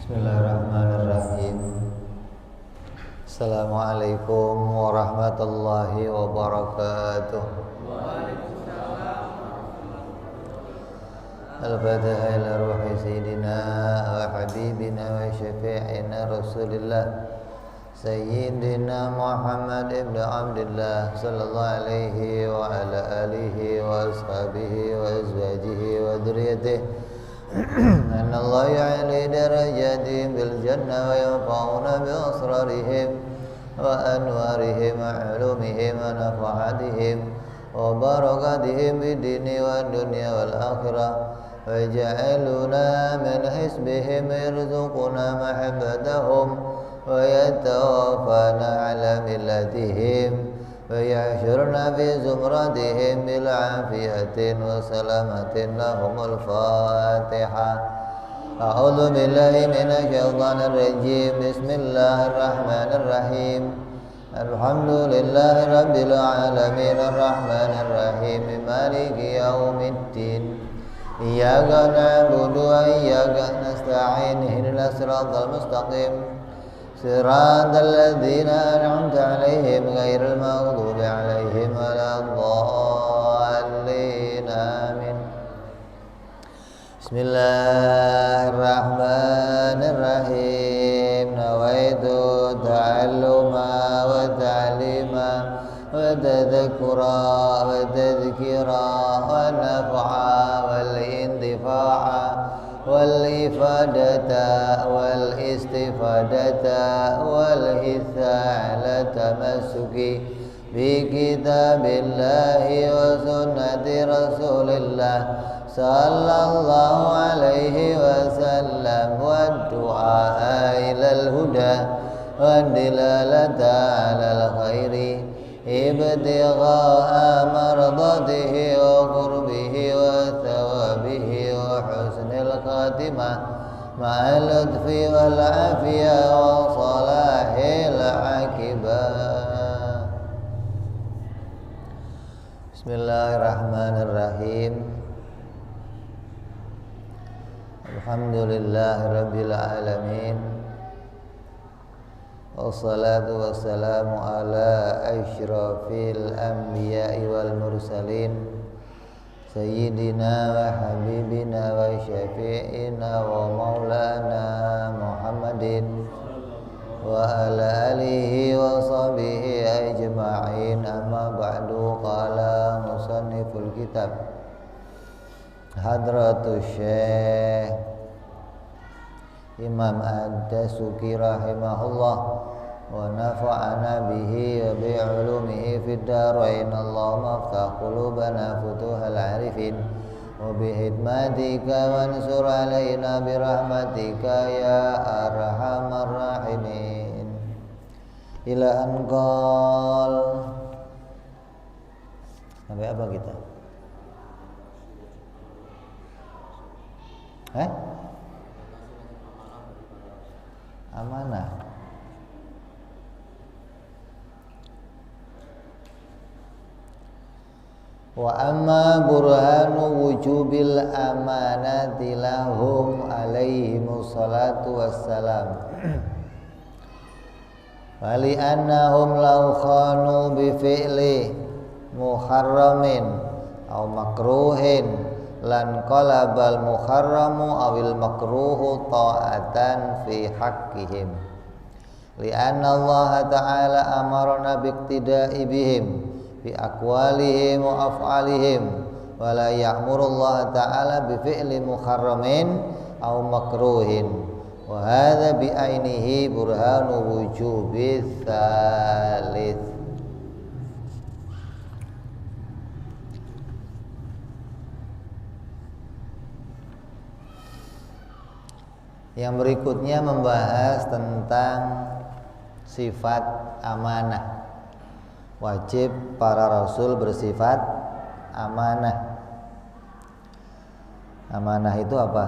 Bismillahirrahmanirrahim. Assalamualaikum warahmatullahi wabarakatuh. Al-Fatiha ila ruhi sayyidina wa habibina wa syafi'ina Rasulillah Sayyidina Muhammad ibn Abdullah sallallahu alaihi wa ala alihi wa ashabihi wa azwajihi wa dhurriyyatihi أن الله يعلي درجاتهم بالجنة وينفعون بأسرارهم وأنوارهم وعلومهم ونفحاتهم وبركاتهم في الدين والدنيا والآخرة ويجعلنا من حزبهم يرزقنا محبتهم ويتوفانا على ملتهم ويحشرنا في زمرتهم بالعافية وسلامة لهم. الفاتحة. أعوذ بالله من الشيطان الرجيم. بسم الله الرحمن الرحيم. الحمد لله رب العالمين الرحمن الرحيم مالك يوم الدين إياك نعبد وإياك نستعين اهدنا الصراط المستقيم صراط الذين أنعمت عليهم غير المغضوب عليهم ولا الضالين آمين. بسم الله الرحمن الرحيم. نويت تعلم وتعليم وتذكر وتذكير والنفع والانتفاع والإفادة والاستفادة والحث على التمسك بكتاب الله وسنة رسول الله صلى الله عليه وسلم والدعاء إلى الهدى والدلالة على الخير ابتغاء مرضاته وقربه وثوابه وحسن الخاتمة مع اللطف والعافية وصلاح العاقبة. Bismillahirrahmanirrahim. Alhamdulillahirabbil alamin. Wassalatu wassalamu ala asyrafil anbiya'i wal mursalin Sayyidina wa habibina wa syafi'ina wa maulana Muhammadin wa ala alihi wa sahbihi ajma'in. Amma ba'du. Qala musanniful kitab Hadratus Syekh Imam Ad-Dasuki rahimahullah wa nafa'ana bihi wa bi'ulumihi fid darain. Allahumma aftah qulubana futuhal arifin wa bihidmatika wansur alaina birahmatika ya arhamar rahimin. Ila anqal. Sampai apa kita? Amanah. Wa amma burhanu wujubil amanati lahum alaihimus salatu wassalam wali annahum law khanu bi fi'li muharramin aw makruhin lan qalabal muharramu awil makruhu ta'atan fi haqqihim li'anna Allah ta'ala amarna biqtida'i bihim fi aqwalihim wa af'alihim wa la ya'muru Allah ta'ala bi fi'li muharramin aw makruhin wa hadha bi ainihi burhanu wujubi tsalits. Yang berikutnya membahas tentang sifat amanah. Wajib para rasul bersifat amanah. Amanah itu apa?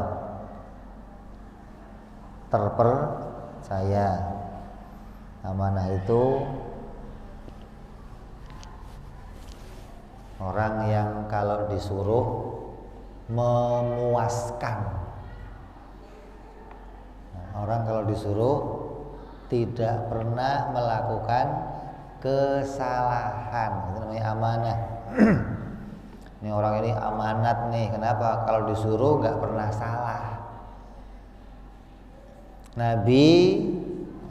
Terpercaya. Amanah itu orang yang kalau disuruh memuaskan. Orang disuruh tidak pernah melakukan kesalahan. Itu namanya amanah. Ini orang ini amanat nih. Kenapa? Kalau disuruh nggak pernah salah. Nabi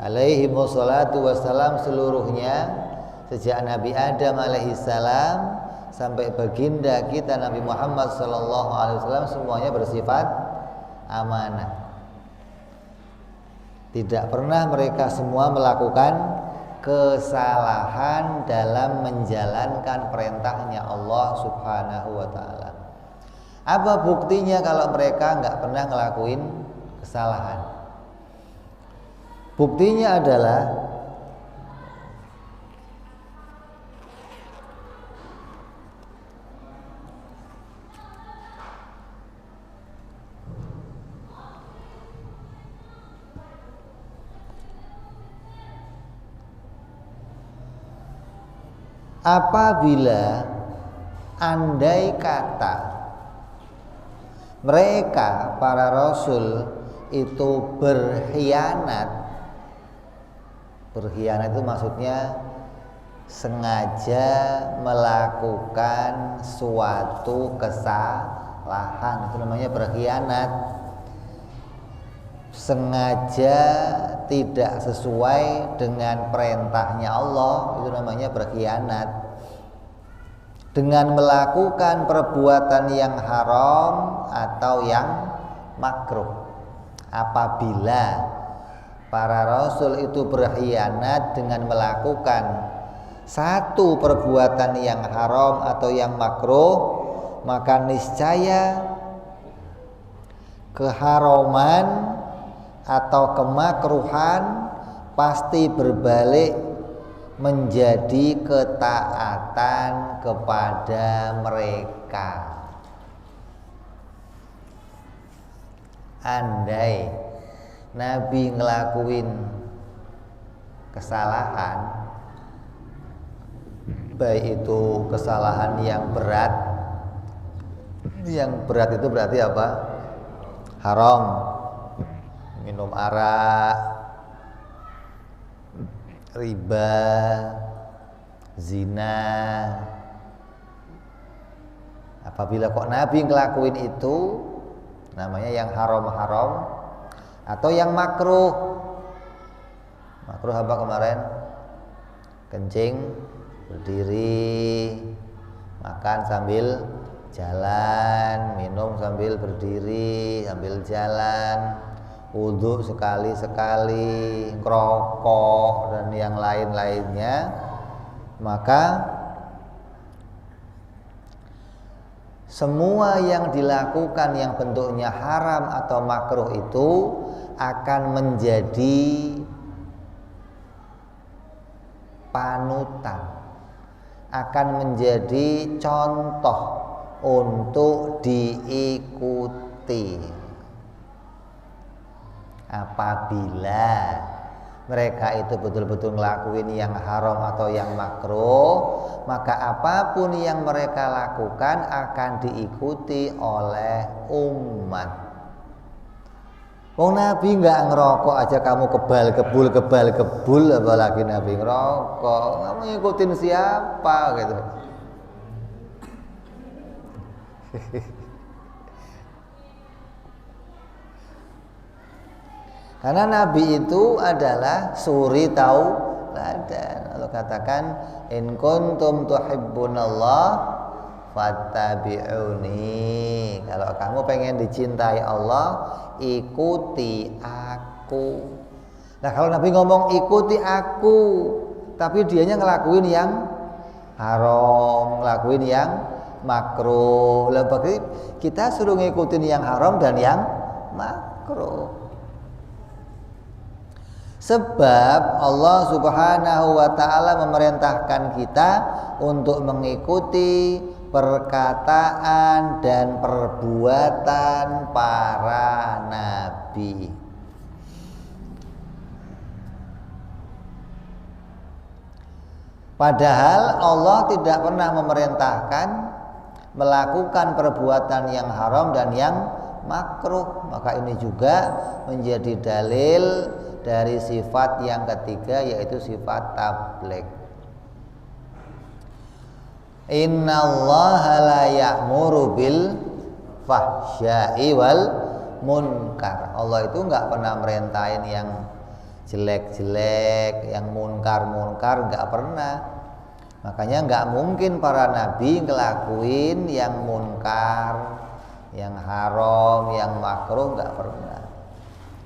alaihi wassalatu wassalam seluruhnya, sejak Nabi Adam alaihi salam sampai baginda kita Nabi Muhammad sallallahu alaihi wasallam, semuanya bersifat amanah. Tidak pernah mereka semua melakukan kesalahan dalam menjalankan perintahnya Allah subhanahu wa ta'ala. Apa buktinya kalau mereka nggak pernah ngelakuin kesalahan? Buktinya adalah apabila andai kata mereka para rasul itu berkhianat itu maksudnya sengaja melakukan suatu kesalahan, itu namanya berkhianat. Sengaja tidak sesuai dengan perintahnya Allah, itu namanya berkhianat. Dengan melakukan perbuatan yang haram atau yang makruh. Apabila para rasul itu berkhianat dengan melakukan satu perbuatan yang haram atau yang makruh, maka niscaya keharaman atau kemakruhan pasti berbalik menjadi ketaatan kepada mereka. Andai Nabi ngelakuin kesalahan, baik itu kesalahan yang berat itu berarti apa? Haram, minum arak, riba, zina. Apabila kok Nabi ngelakuin itu, namanya yang haram-haram atau yang makruh. Makruh apa kemarin? Kencing berdiri, makan sambil jalan, minum sambil berdiri, sambil jalan, wudhu sekali-sekali, ngerokok dan yang lain-lainnya. Maka semua yang dilakukan yang bentuknya haram atau makruh itu akan menjadi panutan, akan menjadi contoh untuk diikuti. Apabila mereka itu betul-betul ngelakuin yang haram atau yang makruh, maka apapun yang mereka lakukan akan diikuti oleh umat. Wong Nabi nggak ngerokok aja kamu kebal kebul, apalagi Nabi ngerokok. Kamu ngikutin siapa gitu? Karena Nabi itu adalah suri tauladan. Allah katakan, in kuntum tuhibbunallah fattabi'uni. Kalau kamu pengen dicintai Allah, ikuti aku. Nah, kalau Nabi ngomong ikuti aku, tapi dianya ngelakuin yang haram, ngelakuin yang makruh. Lah bagi kita suruh ngikutin yang haram dan yang makruh. Sebab Allah subhanahu wa ta'ala memerintahkan kita untuk mengikuti perkataan dan perbuatan para nabi. Padahal Allah tidak pernah memerintahkan melakukan perbuatan yang haram dan yang makruh. Maka ini juga menjadi dalil dari sifat yang ketiga, yaitu sifat tabligh. Innallaha la ya'muru bil fahsya'i wal munkar. Allah itu nggak pernah merintahin yang jelek-jelek, yang munkar-munkar, nggak pernah. Makanya nggak mungkin para nabi ngelakuin yang munkar, yang haram, yang makruh, nggak pernah.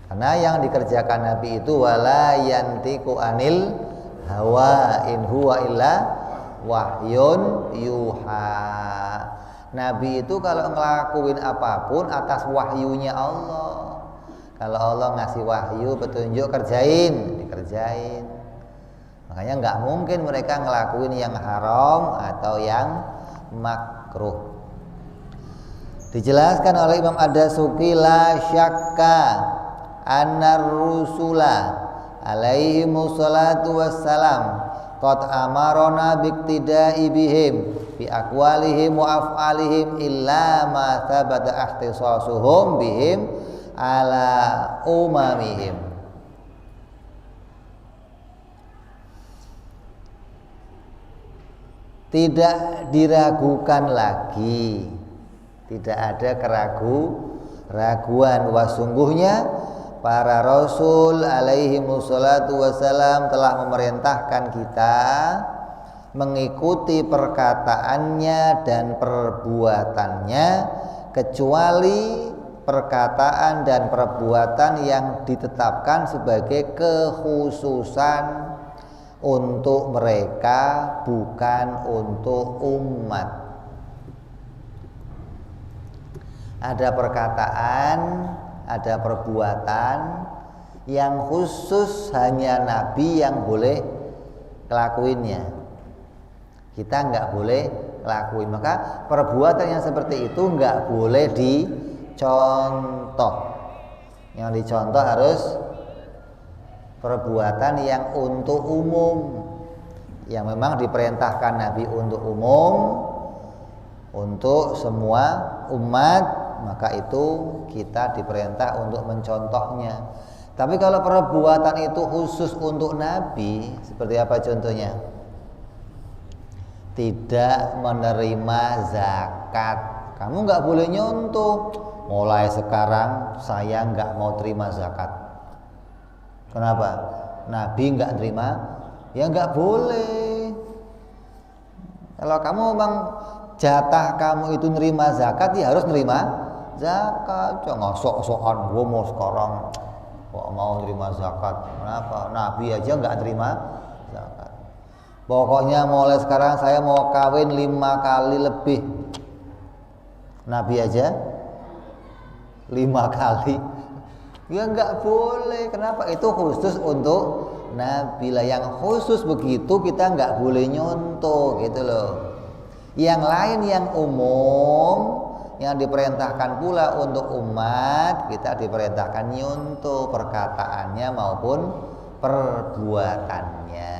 Karena yang dikerjakan nabi itu wala yantiqu anil hawa in huwa illa wahyun yuha. Nabi itu kalau ngelakuin apapun atas wahyunya Allah. Kalau Allah ngasih wahyu, petunjuk, dikerjain. Makanya nggak mungkin mereka ngelakuin yang haram atau yang makruh. Dijelaskan oleh Imam Ad-Dasuki, la syakka annar rusula alaihi wassalatu wassalam qad amarona biqtida'i bihim bi aqwalihim wa af'alihim illa ma thabata ikhtisasuhum bihim ala umamihim. Tidak diragukan lagi, tidak ada keraguan bahwa sungguhnya para rasul alaihi wassalatu wassalam telah memerintahkan kita mengikuti perkataannya dan perbuatannya, kecuali perkataan dan perbuatan yang ditetapkan sebagai kekhususan untuk mereka, bukan untuk umat. Ada perkataan, ada perbuatan yang khusus hanya Nabi yang boleh ngelakuinnya. Kita nggak boleh lakuin. Maka perbuatan yang seperti itu nggak boleh dicontoh. Yang dicontoh harus perbuatan yang untuk umum, yang memang diperintahkan Nabi untuk umum, untuk semua umat, maka itu kita diperintah untuk mencontohnya. Tapi kalau perbuatan itu khusus untuk Nabi, seperti apa contohnya? Tidak menerima zakat. Kamu nggak boleh nyontoh, mulai sekarang saya nggak mau terima zakat. Kenapa? Nabi nggak terima? Ya nggak boleh. Kalau kamu memang jatah kamu itu nerima zakat, ya harus nerima zakat. Jangan sok-sokan gue mau sekarang kok mau terima zakat. Kenapa? Nabi aja nggak terima zakat. Pokoknya mulai sekarang saya mau kawin 5 kali lebih. Nabi aja 5 kali. Ya nggak boleh. Kenapa? Itu khusus untuk Nabi lah. Yang khusus begitu kita nggak boleh nyontoh gitu loh. Yang lain yang umum, yang diperintahkan pula untuk umat, kita diperintahkan nyontoh perkataannya maupun perbuatannya.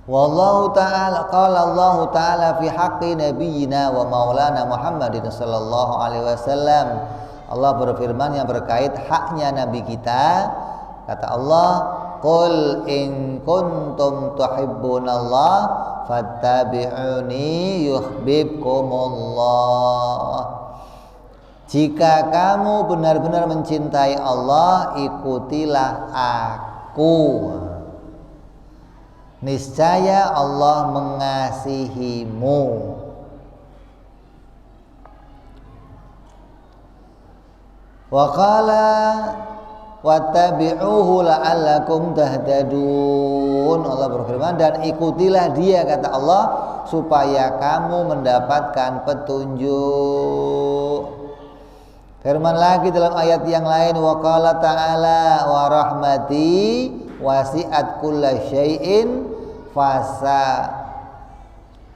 Wallahu ta'ala qala Allah ta'ala fi haqqi nabiyyina wa maulana Muhammadin sallallahu alaihi wasallam. Allah berfirman yang berkait haknya nabi kita. Kata Allah, qul in kuntum tuhibbunallah fattabi'uni yuhibbukumullah. Jika kamu benar-benar mencintai Allah, ikutilah aku. Niscaya Allah mengasihimu. Wa qala wattabi'uhu la'allakum tahtadun. Allah berfirman, dan ikutilah dia, kata Allah, supaya kamu mendapatkan petunjuk. Firman lagi dalam ayat yang lain, wa qala ta'ala wa rahmati wasi'at kulla syai'in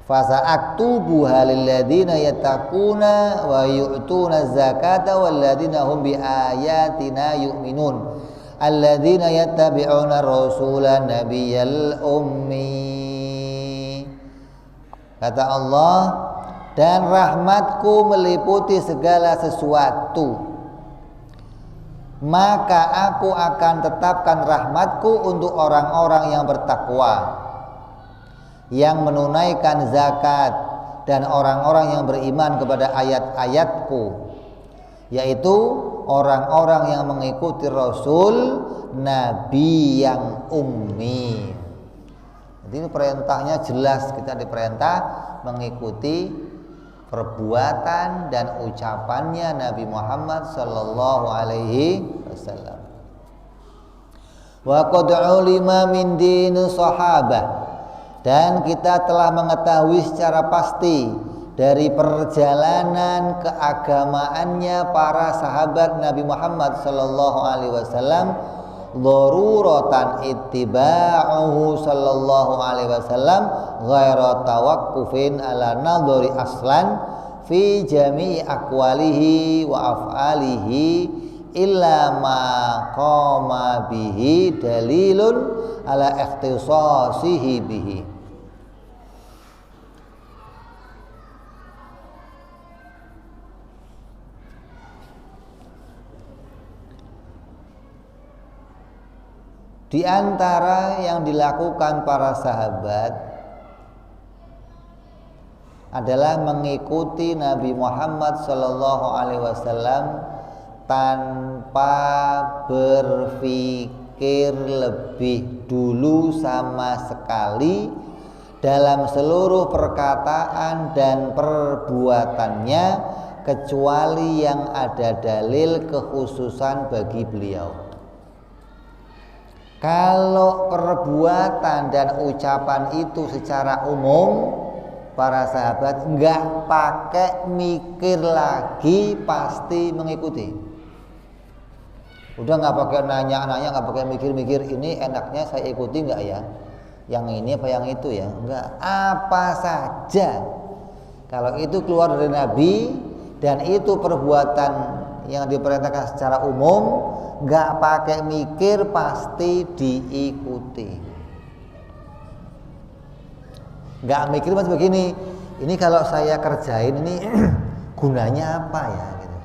fasa aktubuha lilladzina yattaquna wa yu'tuna zakata walladzina hum biayatina yu'minun alladzina yattabi'una rasulan nabiyyal ummi. Kata Allah, dan rahmatku meliputi segala sesuatu. maka aku akan tetapkan rahmatku untuk orang-orang yang bertakwa, yang menunaikan zakat, dan orang-orang yang beriman kepada ayat-ayatku, yaitu orang-orang yang mengikuti Rasul Nabi yang ummi. Jadi ini perintahnya jelas, kita diperintah mengikuti perbuatan dan ucapannya Nabi Muhammad sallallahu alaihi wasallam. Wa qad ulima min din sahabah, dan kita telah mengetahui secara pasti dari perjalanan keagamaannya para sahabat Nabi Muhammad sallallahu alaihi wasallam, daruratan ittiba'uhu sallallahu alaihi wasallam ghaira tawaqqufin ala nadhari aslan fi jami'i aqwalihi wa af'alihi illa ma qama bihi dalilun ala ikhtisasihi bihi. Di antara yang dilakukan para sahabat adalah mengikuti Nabi Muhammad sallallahu alaihi wasallam tanpa berpikir lebih dulu sama sekali dalam seluruh perkataan dan perbuatannya, kecuali yang ada dalil kekhususan bagi beliau. Kalau perbuatan dan ucapan itu secara umum, para sahabat nggak pakai mikir lagi, pasti mengikuti. Udah nggak pakai nanya-nanya, nggak pakai mikir-mikir, ini enaknya saya ikuti nggak ya? Yang ini apa yang itu ya? Nggak, apa saja. Kalau itu keluar dari Nabi dan itu perbuatan yang diperintahkan secara umum, nggak pakai mikir, pasti diikuti. Nggak mikir mas begini, ini kalau saya kerjain ini gunanya apa ya gitu.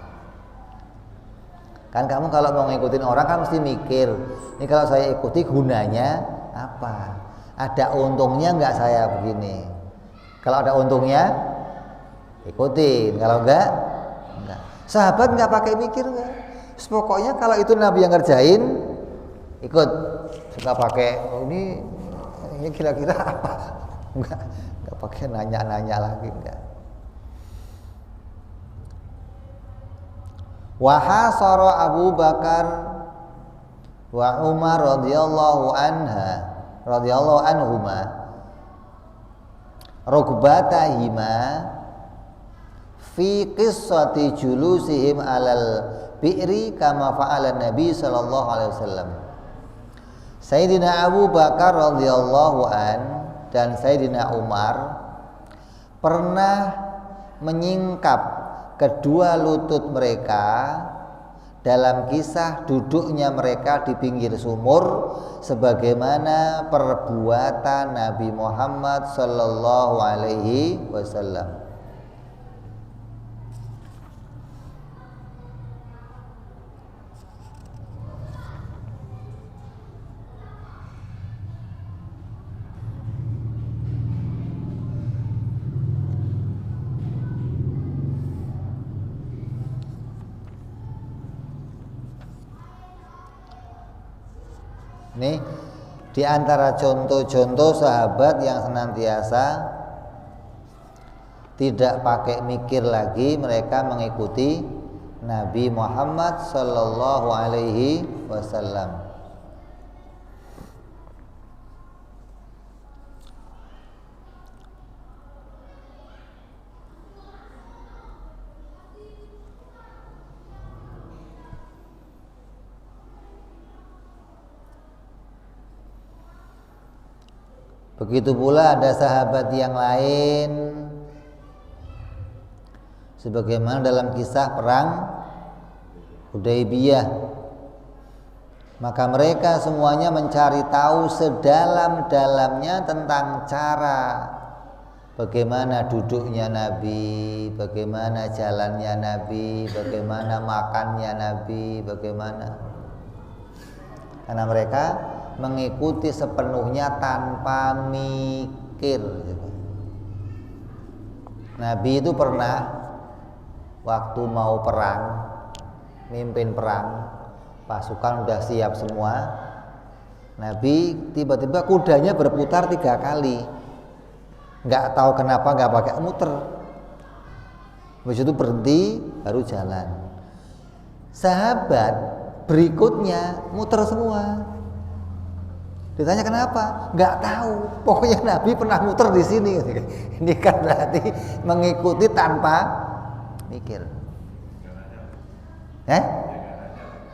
Kan kamu kalau mau ngikutin orang kan mesti mikir, ini kalau saya ikuti gunanya apa, ada untungnya nggak saya begini. Kalau ada untungnya ikutin, kalau enggak. Sahabat nggak pakai mikir, nggak. Pokoknya kalau itu Nabi yang ngerjain, ikut. Suka pakai ini kira-kira apa? Nggak pakai nanya-nanya lagi, enggak. Wa hasara Abu Bakar wa Umar radhiyallahu anhuma rukbatahima fi qissati julusihim alal bi'ri kama fa'ala Nabi sallallahu alaihi wasallam. Sayyidina Abu Bakar radhiyallahu an dan Sayyidina Umar pernah menyingkap kedua lutut mereka dalam kisah duduknya mereka di pinggir sumur sebagaimana perbuatan Nabi Muhammad sallallahu alaihi wasallam. Ini di antara contoh-contoh sahabat yang senantiasa tidak pakai mikir lagi, mereka mengikuti Nabi Muhammad sallallahu alaihi wasallam. Begitu pula ada sahabat yang lain, sebagaimana dalam kisah perang Hudaybiyah. Maka mereka semuanya mencari tahu sedalam-dalamnya tentang cara bagaimana duduknya Nabi, bagaimana jalannya Nabi, bagaimana makannya Nabi, bagaimana. Karena mereka mengikuti sepenuhnya tanpa mikir. Nabi itu pernah waktu mau perang, mimpin perang, pasukan udah siap semua. Nabi tiba-tiba kudanya berputar 3 kali, nggak tahu kenapa nggak pakai muter. Habis itu berhenti baru jalan. Sahabat berikutnya muter semua. Ditanya kenapa? Nggak tahu. Pokoknya Nabi pernah muter di sini. Ini kan berarti mengikuti tanpa mikir.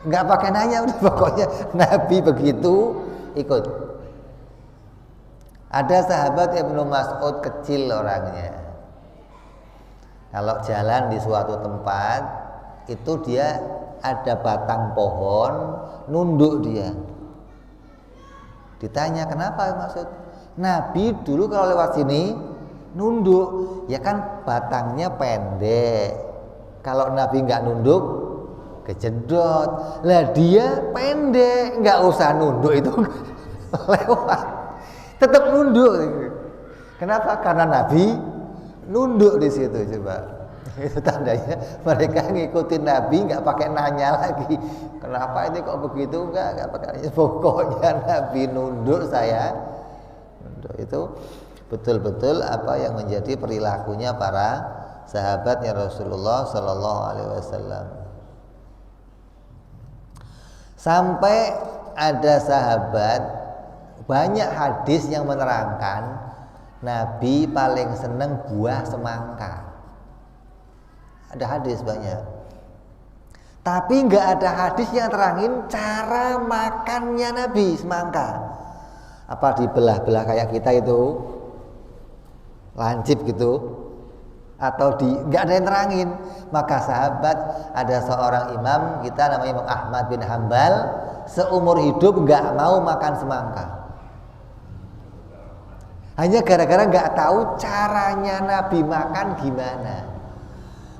Nggak pakai nanya, udah pokoknya Nabi begitu ikut. Ada sahabat Ibnu Mas'ud, kecil orangnya. Kalau jalan di suatu tempat itu dia ada batang pohon, nunduk dia. Ditanya kenapa maksud? Nabi dulu kalau lewat sini nunduk, ya kan batangnya pendek. Kalau Nabi nggak nunduk, kejedot. Lah dia pendek, nggak usah nunduk itu lewat, tetap nunduk. Kenapa? Karena Nabi nunduk di situ. Coba itu tandanya mereka ngikutin Nabi, nggak pakai nanya lagi. Kenapa ini kok begitu? Nggak pakai nanya. Pokoknya Nabi nunduk, saya nunduk. Itu betul-betul apa yang menjadi perilakunya para sahabatnya Rasulullah Sallallahu Alaihi Wasallam. Sampai ada sahabat, banyak hadis yang menerangkan Nabi paling seneng buah semangka. Ada hadis banyak, tapi nggak ada hadis yang terangin cara makannya Nabi semangka. Apa dibelah-belah kayak kita itu, lancip gitu, atau nggak ada yang terangin. Maka sahabat, ada seorang imam kita namanya Imam Ahmad bin Hambal, seumur hidup nggak mau makan semangka. Hanya gara-gara nggak tahu caranya Nabi makan gimana.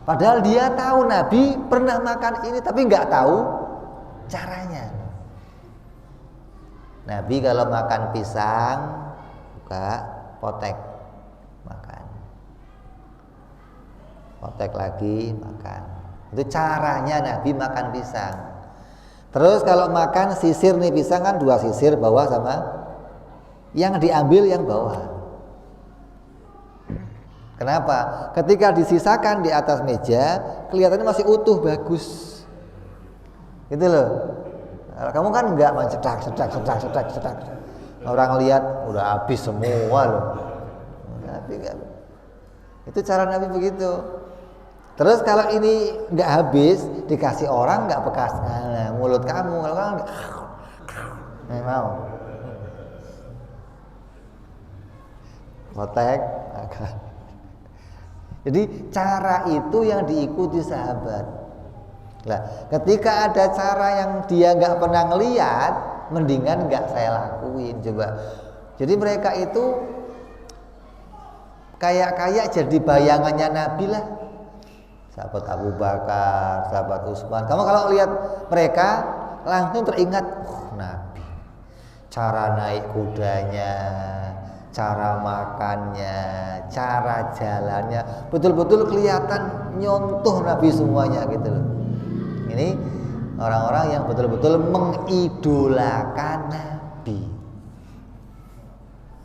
Padahal dia tahu Nabi pernah makan ini, tapi nggak tahu caranya. Nabi kalau makan pisang, buka, potek, makan. Potek lagi, makan. Itu caranya Nabi makan pisang. Terus kalau makan sisir nih, pisang kan 2 sisir, bawah sama yang diambil yang bawah. Kenapa? Ketika disisakan di atas meja, kelihatannya masih utuh, bagus. Gitu loh. Kamu kan enggak main cedak. Orang lihat udah habis semua loh. Nabi enggak. Itu cara Nabi begitu. Terus kalau ini enggak habis, dikasih orang enggak bekas. Nah, mulut kamu kalau kan enggak mau. Potek, makan. Jadi cara itu yang diikuti sahabat. Nah, ketika ada cara yang dia nggak pernah ngeliat, mendingan nggak saya lakuin. Coba. Jadi mereka itu kayak jadi bayangannya Nabi lah. Sahabat Abu Bakar, sahabat Utsman. Kamu kalau lihat mereka langsung teringat, Nabi. Cara naik kudanya, cara makannya, cara jalannya, betul-betul kelihatan nyontoh Nabi semuanya gitu loh. Ini orang-orang yang betul-betul mengidolakan Nabi.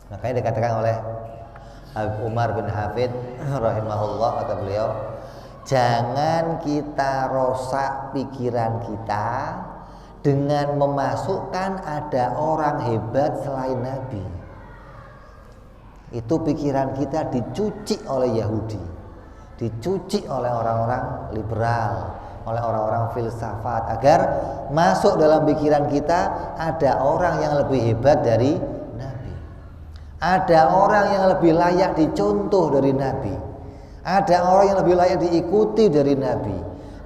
Makanya dikatakan oleh Umar bin Hafid rahimahullah, kata beliau, jangan kita rosak pikiran kita dengan memasukkan ada orang hebat selain Nabi. Itu pikiran kita dicuci oleh Yahudi, dicuci oleh orang-orang liberal, oleh orang-orang filsafat, agar masuk dalam pikiran kita ada orang yang lebih hebat dari Nabi, ada orang yang lebih layak dicontoh dari Nabi, ada orang yang lebih layak diikuti dari Nabi,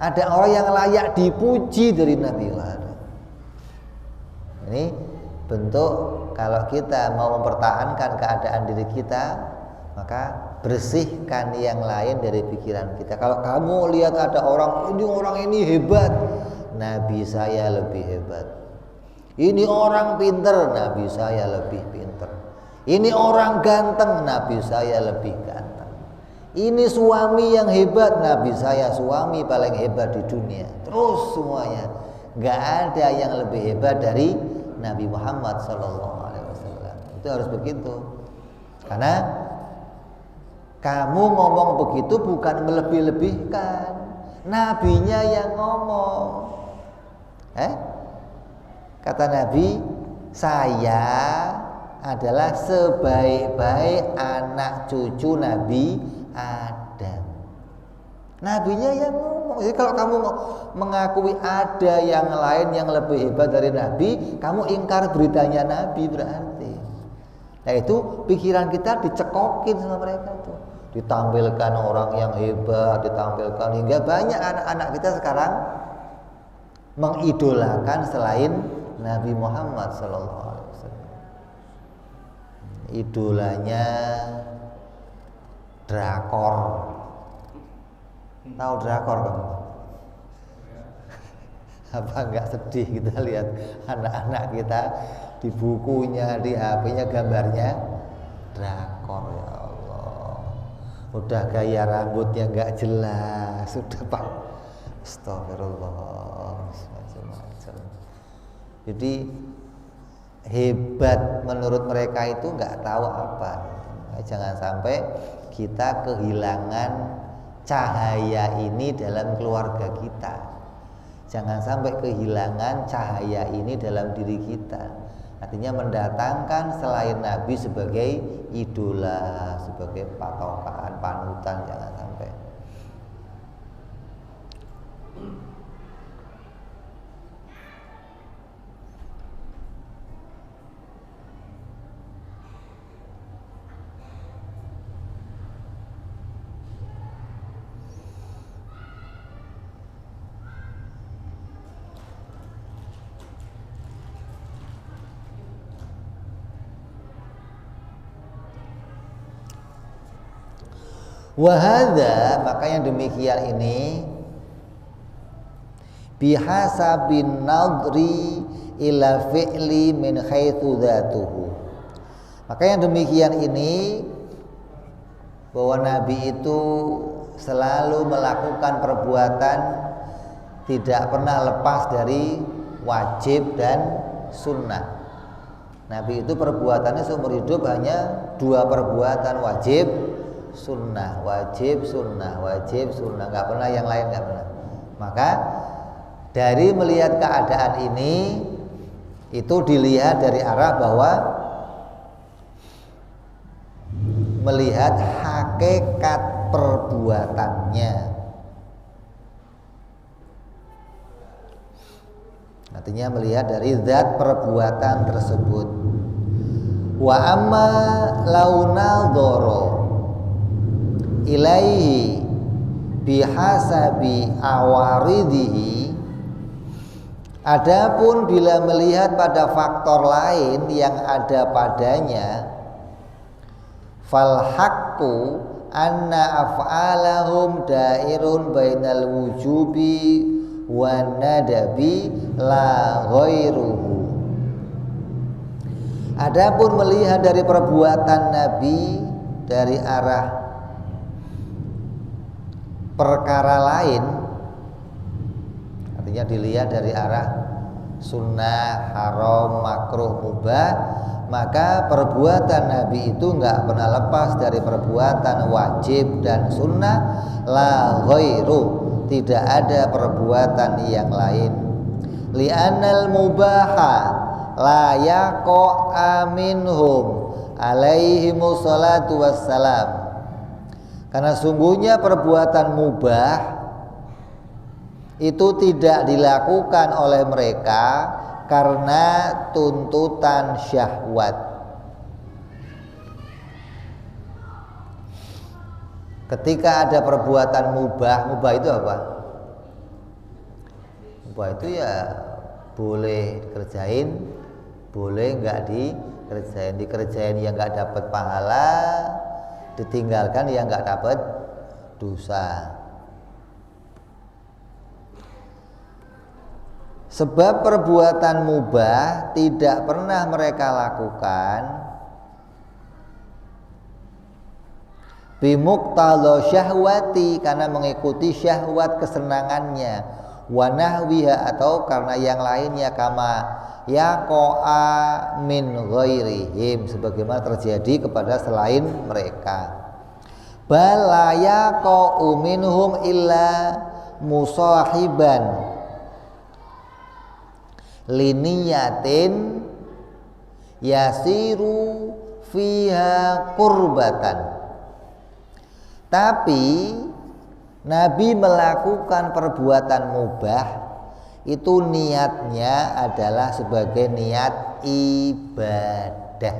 ada orang yang layak dipuji dari Nabi. Ini bentuk kalau kita mau mempertahankan keadaan diri kita, maka bersihkan yang lain dari pikiran kita. Kalau kamu lihat ada orang ini hebat, Nabi saya lebih hebat. Ini orang pinter, Nabi saya lebih pinter. Ini orang ganteng, Nabi saya lebih ganteng. Ini suami yang hebat, Nabi saya suami paling hebat di dunia. Terus semuanya, nggak ada yang lebih hebat dari Nabi Muhammad SAW. Itu harus begitu. Karena kamu ngomong begitu bukan melebih-lebihkan, nabinya yang ngomong. Kata Nabi, saya adalah sebaik-baik anak cucu Nabi Adam. Nabinya yang ngomong. Jadi kalau kamu mengakui ada yang lain yang lebih hebat dari Nabi, kamu ingkar beritanya Nabi berarti. Nah itu pikiran kita dicekokin sama mereka tuh. Ditampilkan orang yang hebat, ditampilkan hingga banyak anak-anak kita sekarang mengidolakan selain Nabi Muhammad SAW. Idolanya drakor. Tahu drakor kamu? Apa enggak sedih kita lihat anak-anak kita di bukunya, di HP-nya gambarnya drakor, ya Allah. Udah gaya rambutnya enggak jelas, sudah Pak. Astagfirullah. Macam-macam. Jadi hebat menurut mereka itu enggak tahu apa. Jangan sampai kita kehilangan cahaya ini dalam keluarga kita. Jangan sampai kehilangan cahaya ini dalam diri kita. Artinya mendatangkan selain Nabi sebagai idola, sebagai patokan, panutan, jangan sampai. Wahada, maka yang demikian ini bihasabin nadri ila fi'li min haitsu dzatuhu. Maka yang demikian ini bahwa Nabi itu selalu melakukan perbuatan tidak pernah lepas dari wajib dan sunnah. Nabi itu perbuatannya seumur hidup hanya 2 perbuatan, wajib sunnah, wajib sunnah, wajib sunnah, nggak pernah yang lain, nggak pernah. Maka dari melihat keadaan ini itu dilihat dari arah bahwa melihat hakikat perbuatannya. Artinya melihat dari zat perbuatan tersebut. Wa amma launa dhoro ilaihi bihasabi awaridihi. Adapun bila melihat pada faktor lain yang ada padanya, fal haqqu anna af'alahum dairun bainal wujubi wan nadabi la ghairuhu. Adapun melihat dari perbuatan Nabi dari arah perkara lain, artinya dilihat dari arah sunnah, haram, makruh, mubah, maka perbuatan Nabi itu enggak pernah lepas dari perbuatan wajib dan sunnah, la ghairu, tidak ada perbuatan yang lain. Li'anal mubaha la yaqa minhum alaihimus salatu wassalam. Karena sungguhnya perbuatan mubah itu tidak dilakukan oleh mereka karena tuntutan syahwat. Ketika ada perbuatan mubah itu apa? Mubah itu ya boleh dikerjain, boleh nggak dikerjain. Dikerjain yang nggak dapat pahala, ditinggalkan ya nggak dapat dosa. Sebab perbuatan mubah tidak pernah mereka lakukan bimuqtala syahwati, karena mengikuti syahwat kesenangannya, wa nahwiha, atau karena yang lainnya, kama yaqa'a min ghairihim, sebagaimana terjadi kepada selain mereka. Bal la yaqa'u minhum illa musahiban liniyatin yasiru fiha qurbatan. Tapi Nabi melakukan perbuatan mubah itu niatnya adalah sebagai niat ibadah.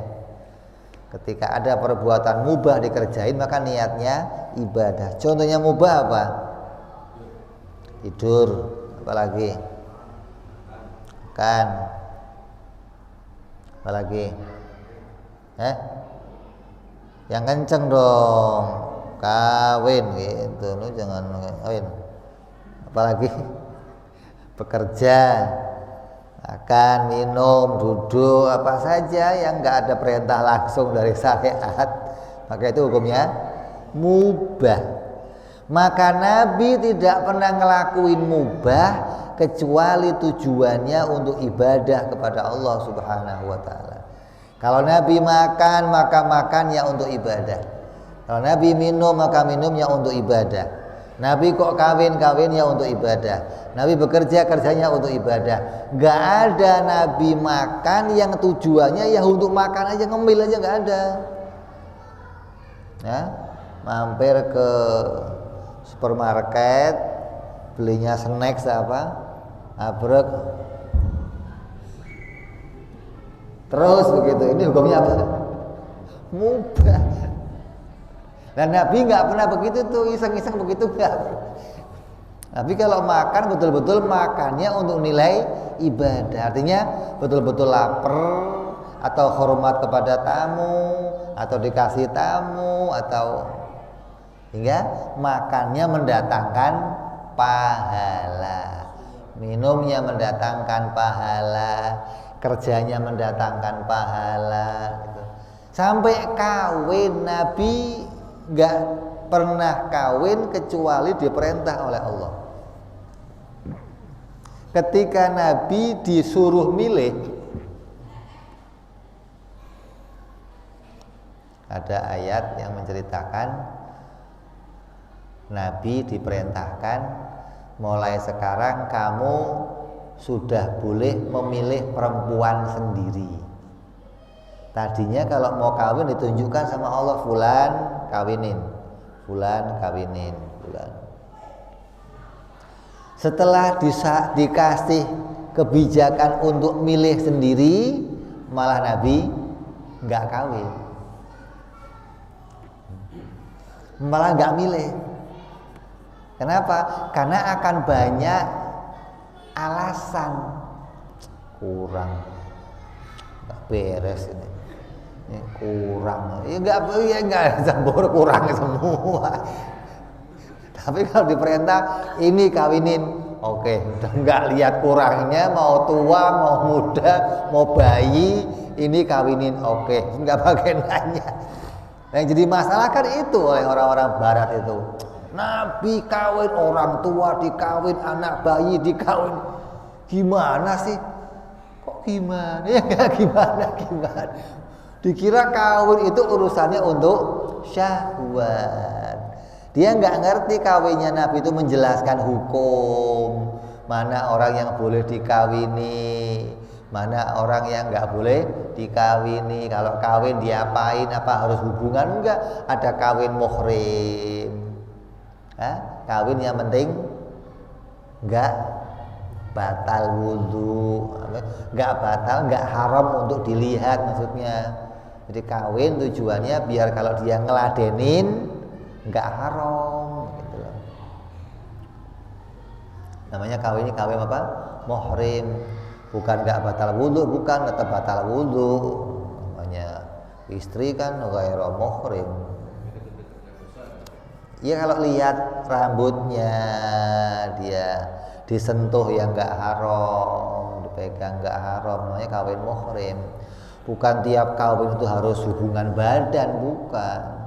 Ketika ada perbuatan mubah dikerjain maka niatnya ibadah. Contohnya mubah apa? Tidur, apalagi? Kan, apalagi? Yang kenceng dong. Kawin gitu, lu jangan kawin. Apalagi? Bekerja, makan, minum, duduk, apa saja yang nggak ada perintah langsung dari syariat, maka itu hukumnya mubah. Maka Nabi tidak pernah ngelakuin mubah kecuali tujuannya untuk ibadah kepada Allah Subhanahu wa taala. Kalau Nabi makan, maka makannya untuk ibadah. Kalau Nabi minum, maka minumnya untuk ibadah. Nabi kok kawinnya untuk ibadah. Nabi bekerja, kerjanya untuk ibadah. Gak ada Nabi makan yang tujuannya ya untuk makan aja, ngemil aja, gak ada. Ya, mampir ke supermarket, belinya snack apa? Abrek. Terus begitu. Ini hukumnya apa? Mubah. Dan Nabi nggak pernah begitu tuh, iseng-iseng begitu nggak. Tapi kalau makan betul-betul makannya untuk nilai ibadah. Artinya betul-betul lapar atau hormat kepada tamu atau dikasih tamu atau hingga makannya mendatangkan pahala, minumnya mendatangkan pahala, kerjanya mendatangkan pahala. Gitu. Sampai kawin Nabi nggak pernah kawin kecuali diperintah oleh Allah. Ketika Nabi disuruh milih, ada ayat yang menceritakan Nabi diperintahkan, mulai sekarang kamu sudah boleh memilih perempuan sendiri. Tadinya kalau mau kawin ditunjukkan sama Allah, fulan kawinin, fulan kawinin, fulan. Setelah dikasih kebijakan untuk milih sendiri, malah Nabi nggak kawin, malah nggak milih. Kenapa? Karena akan banyak alasan, kurang, nggak beres ini kurang, ya nggak campur, kurang semua. Tapi kalau diperintah ini kawinin, oke, udah nggak lihat kurangnya, mau tua, mau muda, mau bayi, ini kawinin, oke, nggak pakai nanya. Yang jadi masalah kan itu oleh orang-orang Barat itu. Nabi kawin, orang tua dikawin, anak bayi dikawin, gimana sih? Kok gimana? Ya nggak gimana. Dikira kawin itu urusannya untuk syahwat. Dia nggak ngerti kawinnya Nabi itu menjelaskan hukum, mana orang yang boleh dikawini, mana orang yang nggak boleh dikawini. Kalau kawin diapain? Apa harus hubungan? Enggak. Ada kawin muhrim, kawin yang penting nggak batal wudhu, nggak batal, nggak haram untuk dilihat maksudnya. Jadi kawin tujuannya biar kalau dia ngeladenin nggak haram gitu loh. Namanya kawin ini kawin apa? Muhrim. Bukan nggak batal wudhu, bukan, tetap batal wudhu. Namanya istri kan ghairu muhrim. Ya kalau lihat rambutnya dia disentuh yang enggak haram, dipegang enggak haram, namanya kawin muhrim. Bukan tiap kawin itu harus hubungan badan, bukan.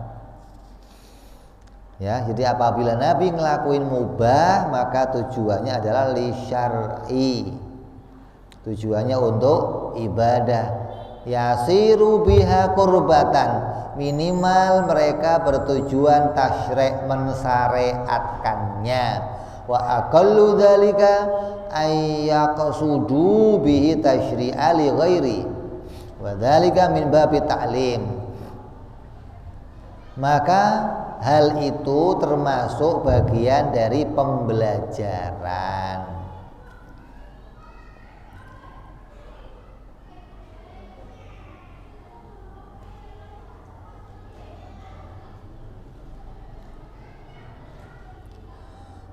Ya, jadi apabila Nabi ngelakuin mubah maka tujuannya adalah li syar'i. Tujuannya untuk ibadah. Yasiru biha qurbatan, minimal mereka bertujuan tasyri' mensyariatkannya. Wa aqallu dzalika ay yaqsudu bihi tasyri'a li ghairi. Wa dzalika min babi ta'lim. Maka hal itu termasuk bagian dari pembelajaran.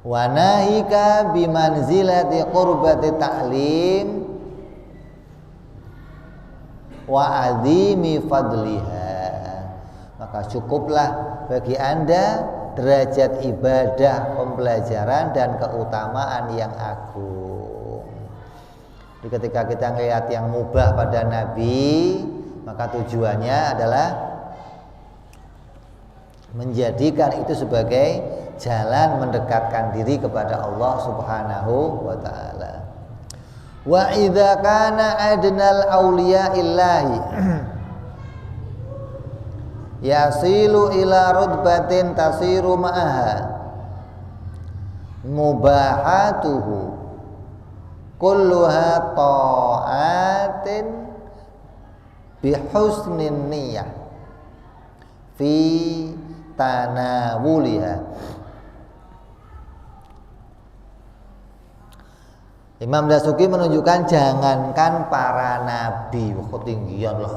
Wa nahika bimanzilati qurbati ta'lim wa azimi fadliha. Maka cukuplah bagi Anda derajat ibadah pembelajaran dan keutamaan yang agung. Jadi ketika kita melihat yang mubah pada Nabi, maka tujuannya adalah menjadikan itu sebagai jalan mendekatkan diri kepada Allah Subhanahu wa taala. Wa idza kana adnal auliya illahi yasilu ila rutbatin tasiru ma'aha mubahatuhu kulluha ta'atin bihusnin niyyah fi tanawuliha. Imam Dasuki menunjukkan jangankan para nabi, ketinggian loh.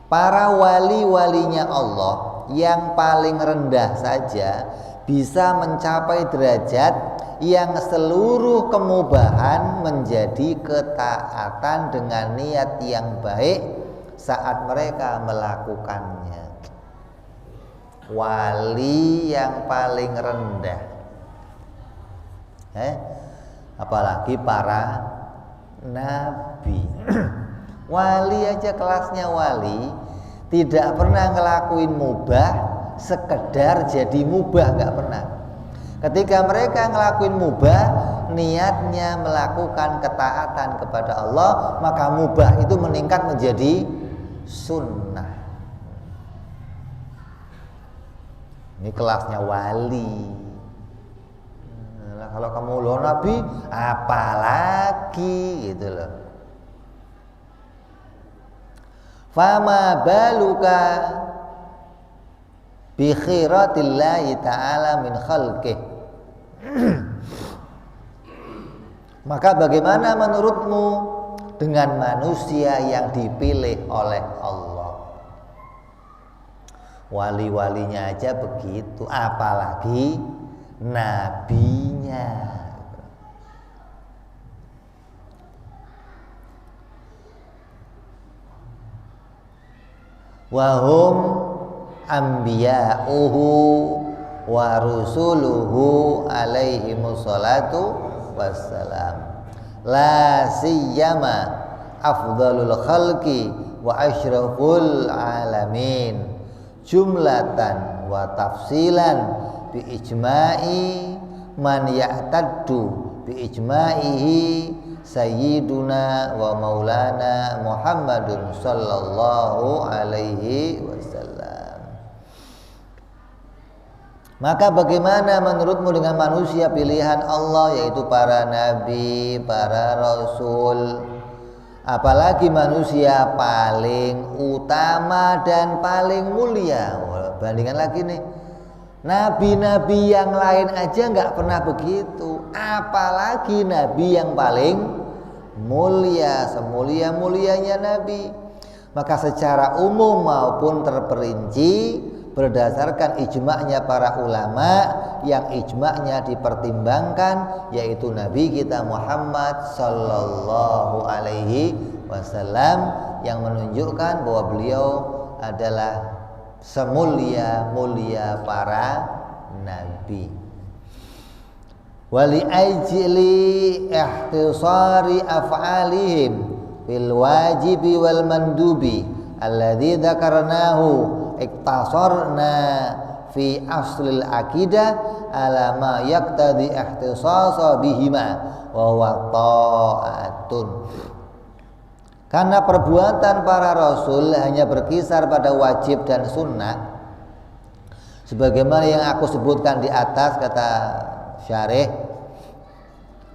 Para wali-walinya Allah yang paling rendah saja bisa mencapai derajat yang seluruh kemubahan menjadi ketaatan dengan niat yang baik saat mereka melakukannya. Wali yang paling rendah, apalagi para nabi. Wali aja kelasnya wali tidak pernah ngelakuin mubah sekedar jadi mubah, nggak pernah. Ketika mereka ngelakuin mubah, niatnya melakukan ketaatan kepada Allah, maka mubah itu meningkat menjadi sunnah. Ini kelasnya wali. Nah, kalau kamu loh nabi, apalagi gitu loh. Fama baluka bi khiratillahi ta'ala min khalqih. Maka bagaimana menurutmu dengan manusia yang dipilih oleh Allah? Wali-walinya aja begitu, apalagi nabinya. Wahum anbiya'uhu wa rusuluhu alaihi musallatu wassalam, la siyama afdalul khalqi wa asyraful alamin, jumlatan wa tafsilan bi ijma'i man ya'taddu bi ijma'ihi sayyiduna wa maulana Muhammadun sallallahu alaihi wasallam. Maka bagaimana menurutmu dengan manusia pilihan Allah, yaitu para nabi, para rasul, apalagi manusia paling utama dan paling mulia? Bandingkan lagi nih, nabi-nabi yang lain aja nggak pernah begitu, apalagi nabi yang paling mulia, semulia-mulianya nabi. Maka secara umum maupun terperinci berdasarkan ijma'nya para ulama, yang ijma'nya dipertimbangkan yaitu Nabi kita Muhammad sallallahu alaihi wasallam, yang menunjukkan bahwa beliau adalah semulia-mulia para nabi. Wali ajli ihtisari af'alihim fil wajibi wal mandubi alladzi dzakarnahu iktasarna fi aslil aqidah ala ma yaqtadi ihtisasa bihima wa huwa ta'atun. Karena perbuatan para rasul hanya berkisar pada wajib dan sunnah, sebagaimana yang aku sebutkan di atas, kata syarih,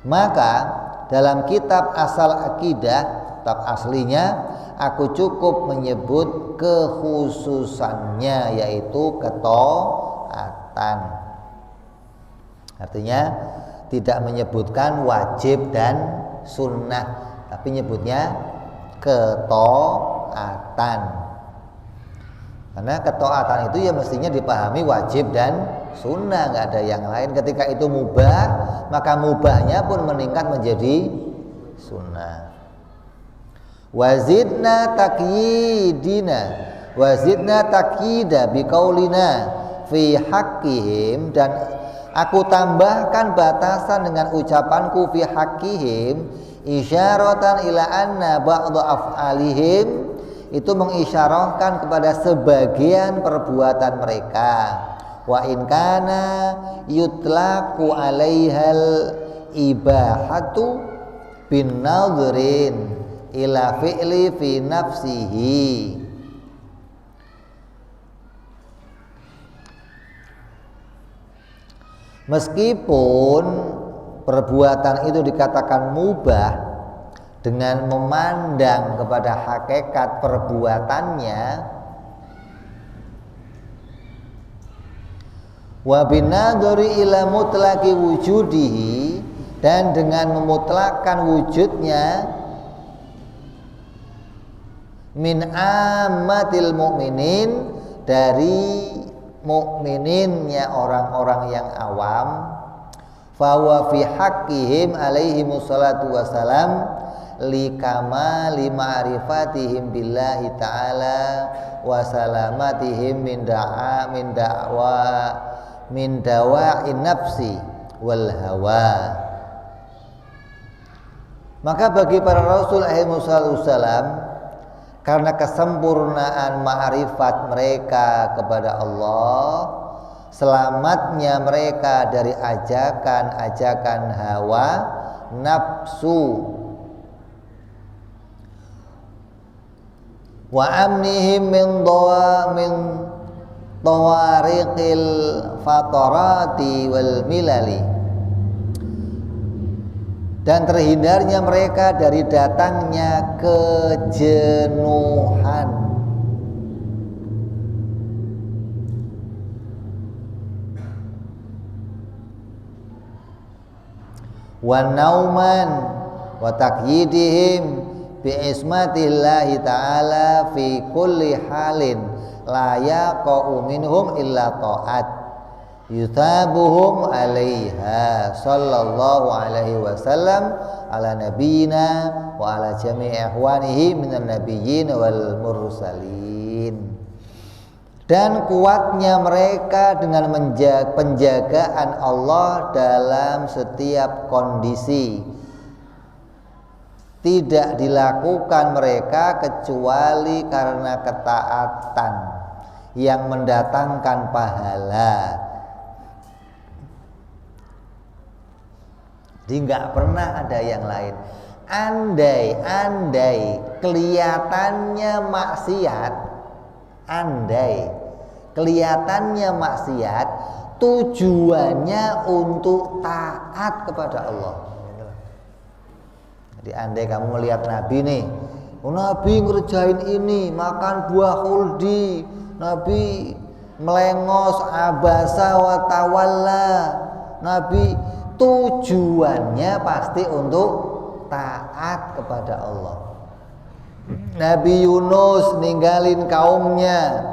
maka dalam kitab asal akidah, kitab aslinya, aku cukup menyebut kekhususannya, yaitu ketaatan. Artinya tidak menyebutkan wajib dan sunnah, tapi nyebutnya ketaatan. Karena ketaatan itu ya mestinya dipahami wajib dan sunnah, nggak ada yang lain. Ketika itu mubah, maka mubahnya pun meningkat menjadi sunnah. Wazidna takyida biqaulina fi haqqihim, dan aku tambahkan batasan dengan ucapanku fi haqqihim isyaratan ila anna ba'dha af'alihim, itu mengisyarahkan kepada sebagian perbuatan mereka. Wa in kana yutlaqu 'alaihal ibahatu bin nadhrin ila fi'li fi nafsihi. Meskipun perbuatan itu dikatakan mubah dengan memandang kepada hakikat perbuatannya, wa binadhari ila mutlaqi wujudihi, dan dengan memutlakkan wujudnya, min ammatil mu'minin, dari mukmininnya orang-orang yang awam, fa huwa fi haqqihim alaihi wassalatu wassalam li kamali ma'rifatihim billahi ta'ala wa salamatihim min dawa'in nafsi wal hawa. Maka bagi para rasul alaihi wassalam, karena kesempurnaan ma'rifat mereka kepada Allah, selamatnya mereka dari ajakan-ajakan hawa nafsu, wa amnihim min tawariqil fatarati wal milali, dan terhindarnya mereka dari datangnya kejenuhan. Wa nauman wa taqyidihim bi ismatillahi ta'ala fi kulli halin la yaqa'u minhum illa ta'at yuthabuhum alaiha sallallahu alaihi wasallam ala nabiyyina wa ala jami'i ihwanihi minan nabiyyin wal mursalin. Dan kuatnya mereka dengan penjagaan Allah dalam setiap kondisi, tidak dilakukan mereka kecuali karena ketaatan yang mendatangkan pahala. Jadi nggak pernah ada yang lain. Andai kelihatannya maksiat, tujuannya untuk taat kepada Allah. Jadi andai kamu melihat Nabi nih, Nabi ngerjain ini, makan buah khuldi, Nabi melengos abasa wa tawalla, Nabi, tujuannya pasti untuk taat kepada Allah. Nabi Yunus ninggalin kaumnya,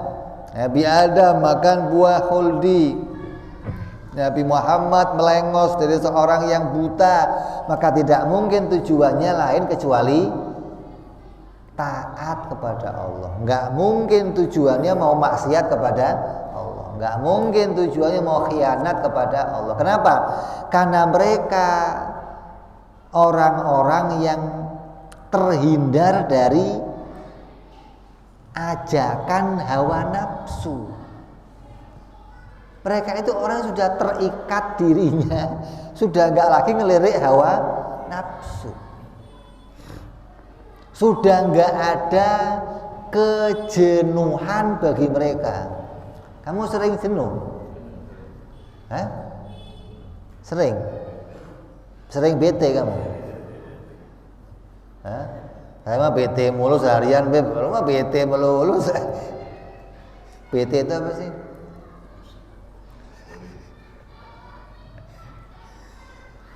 Nabi Adam makan buah khuldi, Nabi Muhammad melengos dari seorang yang buta, maka tidak mungkin tujuannya lain kecuali taat kepada Allah. Nggak mungkin tujuannya mau maksiat kepada Allah. Nggak mungkin tujuannya mau khianat kepada Allah. Kenapa? Karena mereka orang-orang yang terhindar dari ajakan hawa nafsu. Mereka itu orang yang sudah terikat dirinya, sudah nggak lagi ngelirik hawa nafsu, sudah nggak ada kejenuhan bagi mereka. Kamu sering jenuh? Hah? Sering bete kamu? Hah? Saya mah bete mulu seharian, Beb. Lu mah bete mulu. Bete itu apa sih?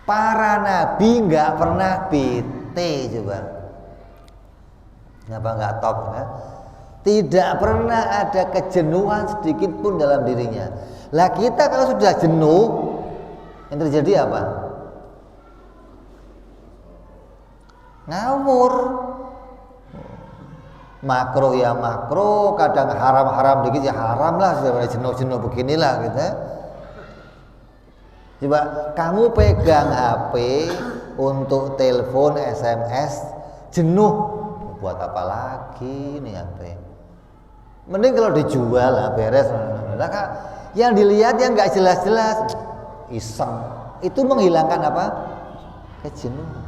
Para nabi nggak pernah bete, coba. Kenapa nggak top? Ya? Tidak pernah ada kejenuhan sedikit pun dalam dirinya. Lah kita kalau sudah jenuh, yang terjadi apa? Ngawur. Makro ya makro, kadang haram-haram dikit ya haram lah, sudah jenuh-jenuh beginilah gitu. Coba kamu pegang HP untuk telepon, SMS, jenuh. Buat apa lagi nih HP? Mending kalau dijual lah, beres. Nah, yang dilihat yang nggak jelas-jelas, iseng. Itu menghilangkan apa? Kejenuhan.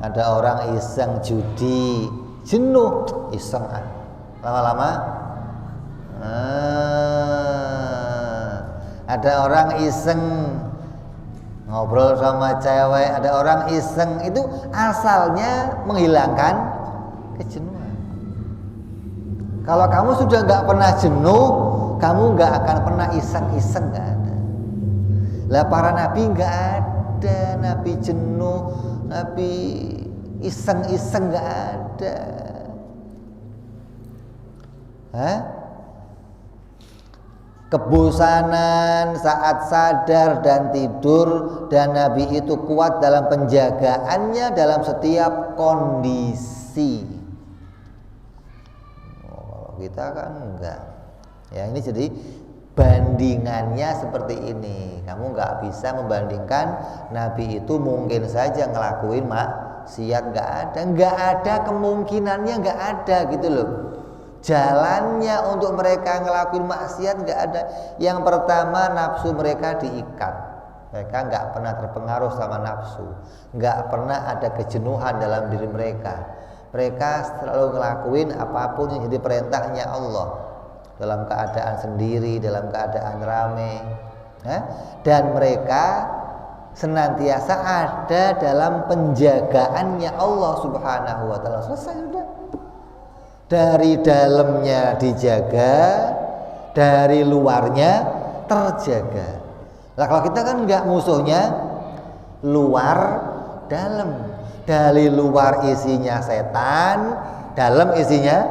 Ada orang iseng judi, jenuh, iseng. Lama-lama, ada orang iseng ngobrol sama cewek, ada orang iseng, itu asalnya menghilangkan kejenuhan. Kalau kamu sudah nggak pernah jenuh, kamu nggak akan pernah iseng-iseng, nggak ada. Lah para nabi nggak ada, nabi jenuh, nabi iseng-iseng nggak ada. Hah? Kebosanan saat sadar dan tidur, dan Nabi itu kuat dalam penjagaannya dalam setiap kondisi. Kita kan enggak. Ya ini jadi bandingannya seperti ini. Kamu nggak bisa membandingkan Nabi itu mungkin saja ngelakuin maksiat, nggak ada kemungkinannya, nggak ada gitu loh. Jalannya untuk mereka ngelakuin maksiat nggak ada. Yang pertama, nafsu mereka diikat. Mereka nggak pernah terpengaruh sama nafsu, nggak pernah ada kejenuhan dalam diri mereka. Mereka selalu ngelakuin apapun yang jadi perintahnya Allah, dalam keadaan sendiri, dalam keadaan rame, dan mereka senantiasa ada dalam penjagaannya Allah Subhanahu wa Ta'ala. Selesai sudah. Dari dalamnya dijaga, dari luarnya terjaga. Nah kalau kita kan enggak, musuhnya luar dalam. Dari luar isinya setan, dalam isinya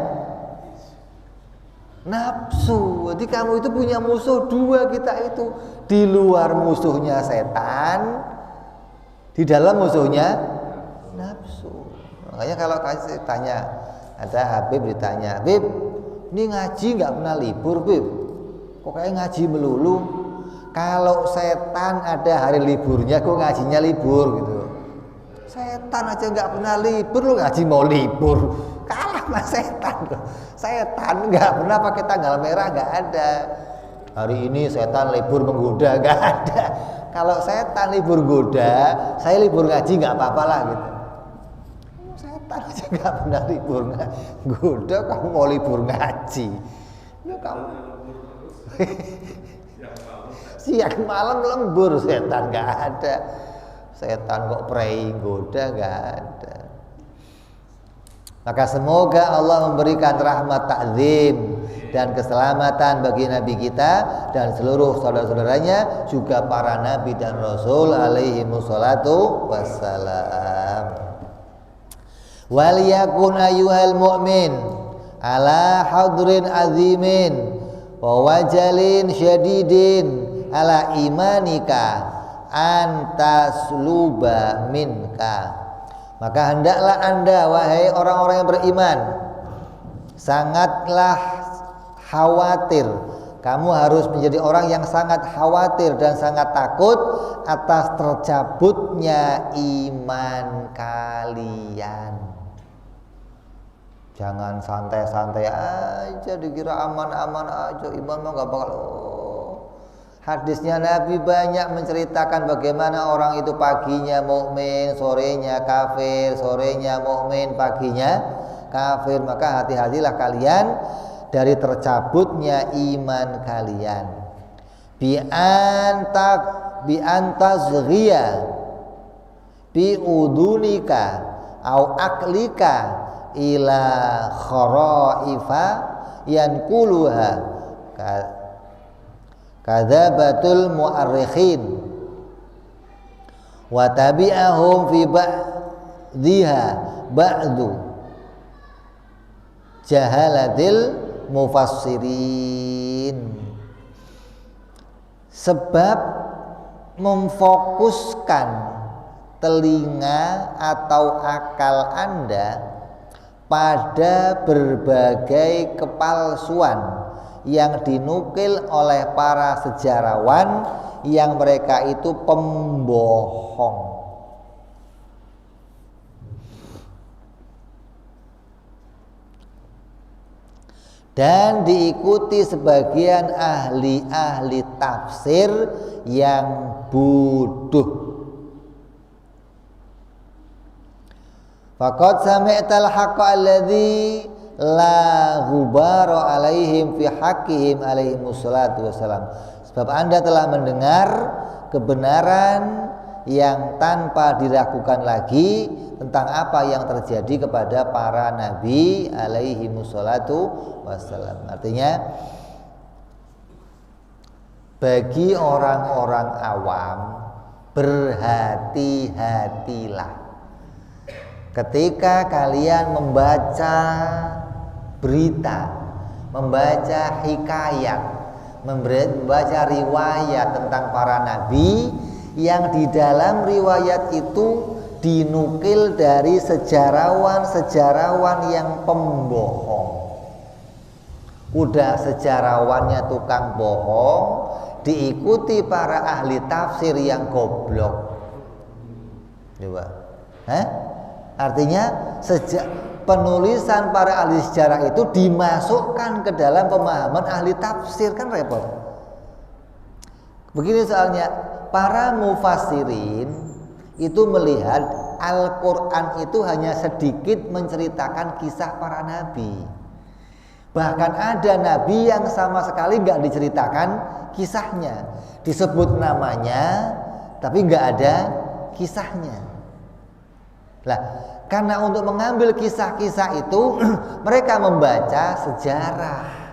nafsu. Jadi kamu itu punya musuh dua, kita itu. Di luar musuhnya setan, di dalam musuhnya nafsu. Makanya kalau kasih tanya, ada Habib ditanya, Habib, ini ngaji nggak pernah libur, Habib? Kok kayak ngaji melulu? Kalau setan ada hari liburnya, kok ngajinya libur gitu? Setan aja nggak pernah libur, lu ngaji mau libur? Kalah sama setan. Setan nggak pernah pakai tanggal merah, nggak ada. Hari ini setan libur menggoda, nggak ada. Kalau setan libur goda, saya libur ngaji nggak apa-apa lah gitu. Setan aja nggak pernah libur goda, kamu mau libur ngaji? Ya kamu siang malam lembur, setan nggak ada. Setan kok praying goda, nggak ada. Maka semoga Allah memberikan rahmat ta'zim dan keselamatan bagi Nabi kita dan seluruh saudara-saudaranya, juga para Nabi dan Rasul alaihi wassalatu wassalam. Waliyakun ayyuhal mu'min ala hadrin azimin wa wajalin syadidin ala imanika antasluba minka Maka hendaklah Anda, wahai orang-orang yang beriman, sangatlah khawatir. Kamu harus menjadi orang yang sangat khawatir dan sangat takut atas tercabutnya iman kalian. Jangan santai-santai aja dikira aman-aman aja, iman mah gak bakal. Hadisnya Nabi banyak menceritakan bagaimana orang itu paginya mukmin, sorenya kafir, sorenya mukmin, paginya kafir. Maka hati-hatilah kalian dari tercabutnya iman kalian. Bi antazghiya bi udunika au aklika ila kharaifa yanquluha kadzabatul mu'arrikhin wa tabi'ahum fi ba'dhiha ba'du jahalatil mufassirin. Sebab memfokuskan telinga atau akal Anda pada berbagai kepalsuan yang dinukil oleh para sejarawan yang mereka itu pembohong. Dan diikuti sebagian ahli-ahli tafsir yang bodoh. Faqad sami'tal haqqa alladzi la ghubara alaihim fi haqqihim alaihi wassalatu wassalam. Sebab Anda telah mendengar kebenaran yang tanpa diragukan lagi tentang apa yang terjadi kepada para nabi alaihi wassalatu wassalam. Artinya bagi orang-orang awam, berhati-hatilah ketika kalian membaca berita, membaca hikayat, membaca riwayat tentang para nabi yang di dalam riwayat itu dinukil dari sejarawan-sejarawan yang pembohong. Udah sejarawannya tukang bohong, diikuti para ahli tafsir yang goblok. Coba, artinya penulisan para ahli sejarah itu dimasukkan ke dalam pemahaman ahli tafsir, kan repot. Begini soalnya, para mufassirin itu melihat Al-Quran itu hanya sedikit menceritakan kisah para nabi. Bahkan ada nabi yang sama sekali nggak diceritakan kisahnya, disebut namanya tapi nggak ada kisahnya. Lah, karena untuk mengambil kisah-kisah itu mereka membaca sejarah,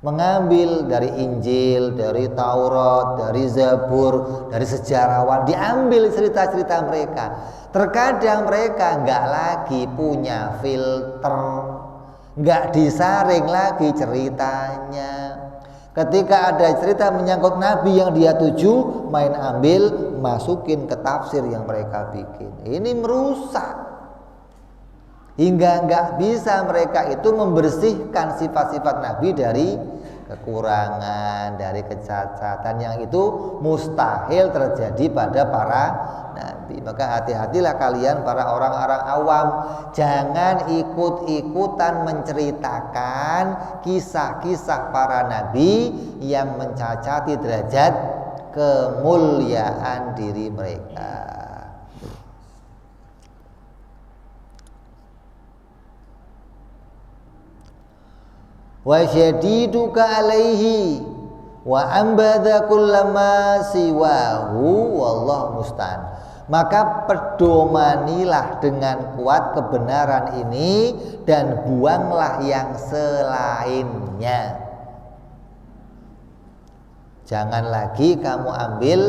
mengambil dari Injil, dari Taurat, dari Zabur, dari sejarawan, diambil cerita-cerita mereka. Terkadang mereka nggak lagi punya filter, nggak disaring lagi ceritanya. Ketika ada cerita menyangkut nabi yang dia tuju, main ambil, masukin ke tafsir yang mereka bikin. Ini merusak, hingga nggak bisa mereka itu membersihkan sifat-sifat nabi dari kekurangan, dari kecacatan yang itu mustahil terjadi pada para nabi. Maka hati-hatilah kalian para orang-orang awam, jangan ikut-ikutan menceritakan kisah-kisah para nabi yang mencacati derajat kemuliaan diri mereka. Wa syadiduka alaihi wa ambadha kullama siwahu wallahu musta'an. Maka pedomanilah dengan kuat kebenaran ini dan buanglah yang selainnya. Jangan lagi kamu ambil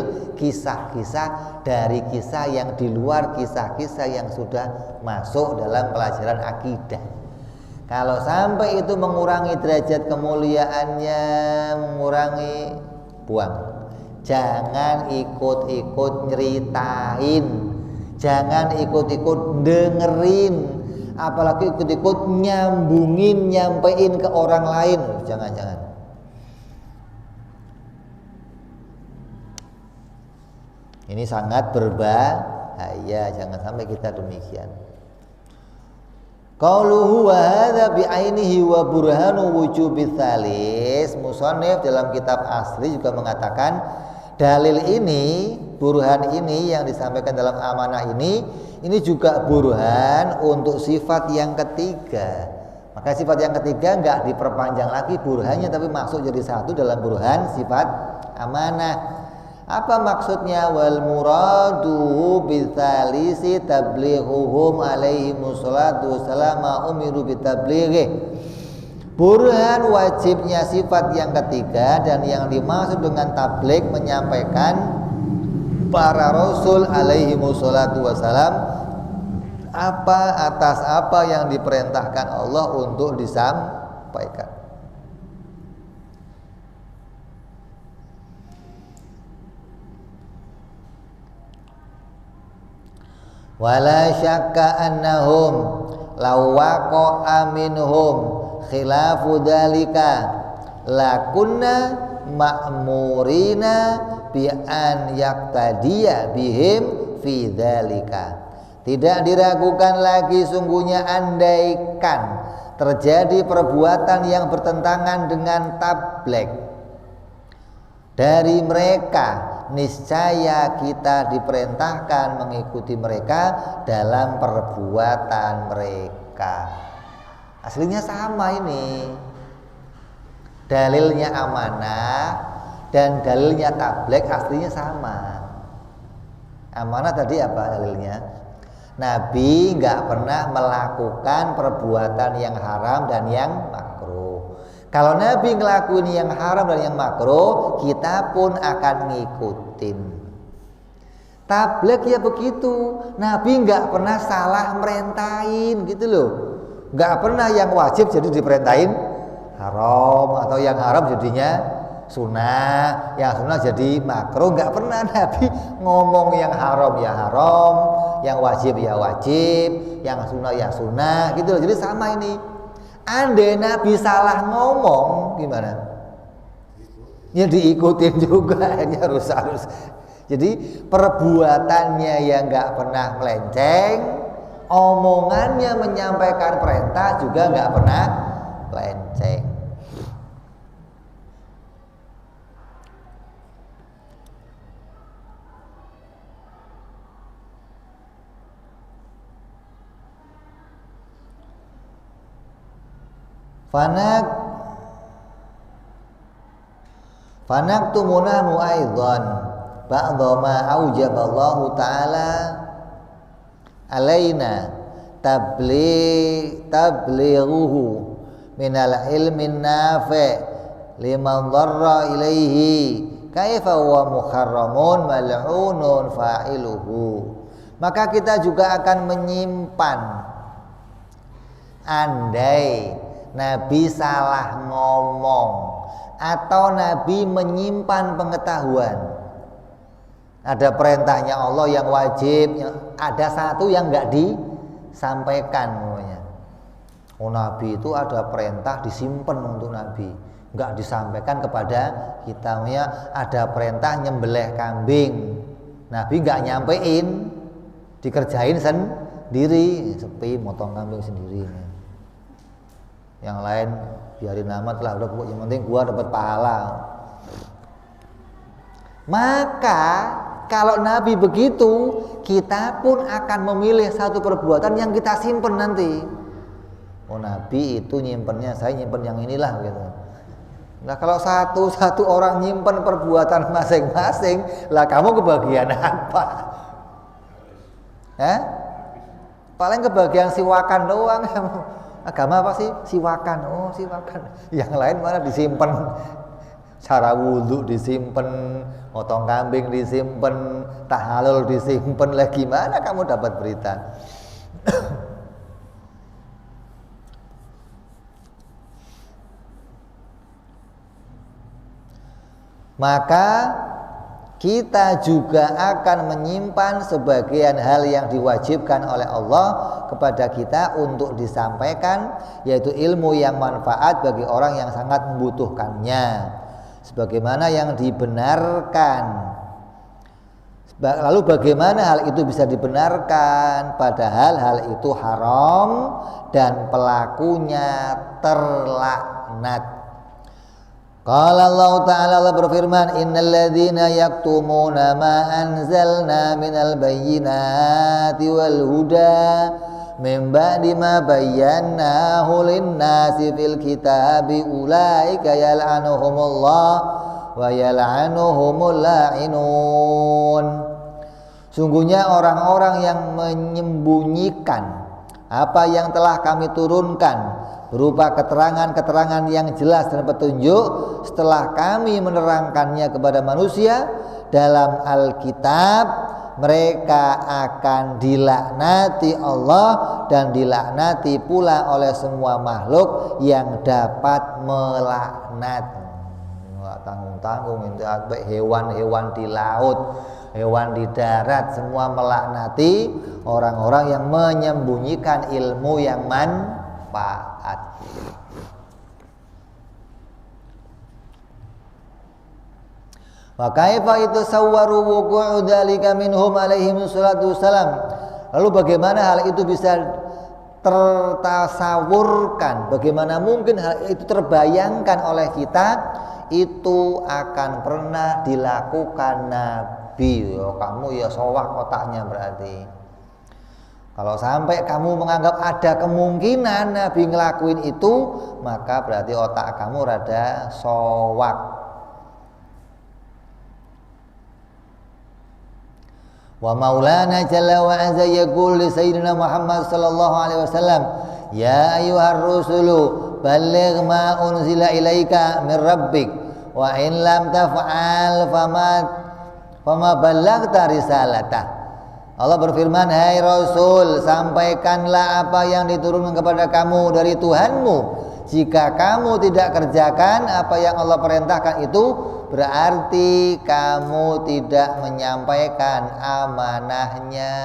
kisah-kisah dari kisah yang di luar kisah-kisah yang sudah masuk dalam pelajaran akidah. Kalau sampai itu mengurangi derajat kemuliaannya, mengurangi, buang. Jangan ikut-ikut nyeritain Jangan ikut-ikut dengerin, apalagi ikut-ikut nyambungin, nyampein ke orang lain. Jangan. Ini sangat berbahaya, jangan sampai kita demikian. Qauluhu wa hadza bi'ainihi wa burhanu wujubi tsalis. Musannif dalam kitab asli juga mengatakan dalil ini, burhan ini yang disampaikan dalam amanah ini juga burhan untuk sifat yang ketiga. Maka sifat yang ketiga enggak diperpanjang lagi burhannya, tapi masuk jadi satu dalam burhan sifat amanah. Apa maksudnya? Wal muradu bitsalisi tablighuhum alaihi wassalatu wassalam umiru bitablighi. Burhan wajibnya sifat yang ketiga, dan yang dimaksud dengan tabligh menyampaikan para rasul alaihi wassalatu wassalam atas apa yang diperintahkan Allah untuk disampaikan. Wala syakka annahum law waqa'a minhum khilafu dzalika lakunna ma'murina bi an yaqtadiya bihim fi dzalika. Tidak diragukan lagi sungguhnya andaikan terjadi perbuatan yang bertentangan dengan tabligh dari mereka, niscaya kita diperintahkan mengikuti mereka dalam perbuatan mereka. Aslinya sama ini. Dalilnya amanah dan dalilnya tabligh aslinya sama. Amanah tadi apa dalilnya? Nabi nggak pernah melakukan perbuatan yang haram dan yang makruh. Kalau Nabi ngelakuin yang haram dan yang makruh, kita pun akan ngikutin. Tabligh ya begitu. Nabi nggak pernah salah merintahin gitu loh. Nggak pernah yang wajib jadi diperintahin haram, atau yang haram jadinya sunnah, yang sunnah jadi makruh. Nggak pernah Nabi ngomong yang haram ya haram, yang wajib ya wajib, yang sunnah ya sunnah gitu loh. Jadi sama ini. Andai Nabi salah ngomong gimana? Ya diikutin juga, harus. Jadi perbuatannya yang nggak pernah melenceng, omongannya menyampaikan perintah juga nggak pernah melenceng. Fanaktumuna aidan ba'dha ma aujaballahu ta'ala alaina tablighuhu minal ilmin nafi' liman dharra ilaihi kaifa huwa muharramun mal'unun fa'iluhu. Maka kita juga akan menyimpan, andai Nabi salah ngomong atau Nabi menyimpan pengetahuan, ada perintahnya Allah yang wajib, ada satu yang nggak disampaikan namanya. Oh, Nabi itu ada perintah disimpan untuk Nabi, nggak disampaikan kepada kita. Ada perintah nyembelih kambing, Nabi nggak nyampein, dikerjain sendiri, sepi motong kambing sendiri. Yang lain biarin amat lah, udah yang penting gua dapat pahala. Maka kalau Nabi begitu, kita pun akan memilih satu perbuatan yang kita simpen nanti. Oh, Nabi itu nyimpennya, saya nyimpen yang inilah gitu. Nah, kalau satu orang nyimpen perbuatan masing-masing, lah kamu kebagian apa? Paling kebagian siwakan doang kamu. Agama apa sih? Siwakan. Oh, siwakan. Yang lain mana disimpan? Cara wudhu disimpan, potong kambing disimpan, tahalul disimpan. Lah gimana kamu dapat berita? Maka kita juga akan menyimpan sebagian hal yang diwajibkan oleh Allah kepada kita untuk disampaikan, yaitu ilmu yang manfaat bagi orang yang sangat membutuhkannya, sebagaimana yang dibenarkan. Lalu bagaimana hal itu bisa dibenarkan padahal hal itu haram dan pelakunya terlaknat? Qala Allah Ta'ala, Allah berfirman, innal ladzina yaktumuna ma anzalna minal bayyinati wal huda min ba'di ma bayyanahu lin-nasi fil kitabi ulaika yal'anuhumullah wa yal'anuhumul la'inun. Sungguhnya orang-orang yang menyembunyikan apa yang telah kami turunkan berupa keterangan-keterangan yang jelas dan petunjuk setelah kami menerangkannya kepada manusia dalam Alkitab, mereka akan dilaknati Allah dan dilaknati pula oleh semua makhluk yang dapat melaknat. Nggak tanggung-tanggung, hewan-hewan di laut, hewan di darat, semua melaknati orang-orang yang menyembunyikan ilmu yang manfaat. Wa kaifa itasawwaru wuqu'u dzalika minhum alaihim salatu wassalam. Lalu bagaimana hal itu bisa tertasawurkan? Bagaimana mungkin hal itu terbayangkan oleh kita? Itu akan pernah dilakukan Nabi. Kamu ya sowak otaknya berarti. Kalau sampai kamu menganggap ada kemungkinan Nabi ngelakuin itu, maka berarti otak kamu rada sowak. Wa maulana jalla wa azza yaqul li sayyidina Muhammad sallallahu alaihi wasallam, ya ayyuhar rusulu balligh ma unzila ilaika min rabbik wa in lam taf'al fama ballaghta risalatah. Allah berfirman, hai Rasul, sampaikanlah apa yang diturunkan kepada kamu dari Tuhanmu. Jika kamu tidak kerjakan apa yang Allah perintahkan itu, berarti kamu tidak menyampaikan amanahnya.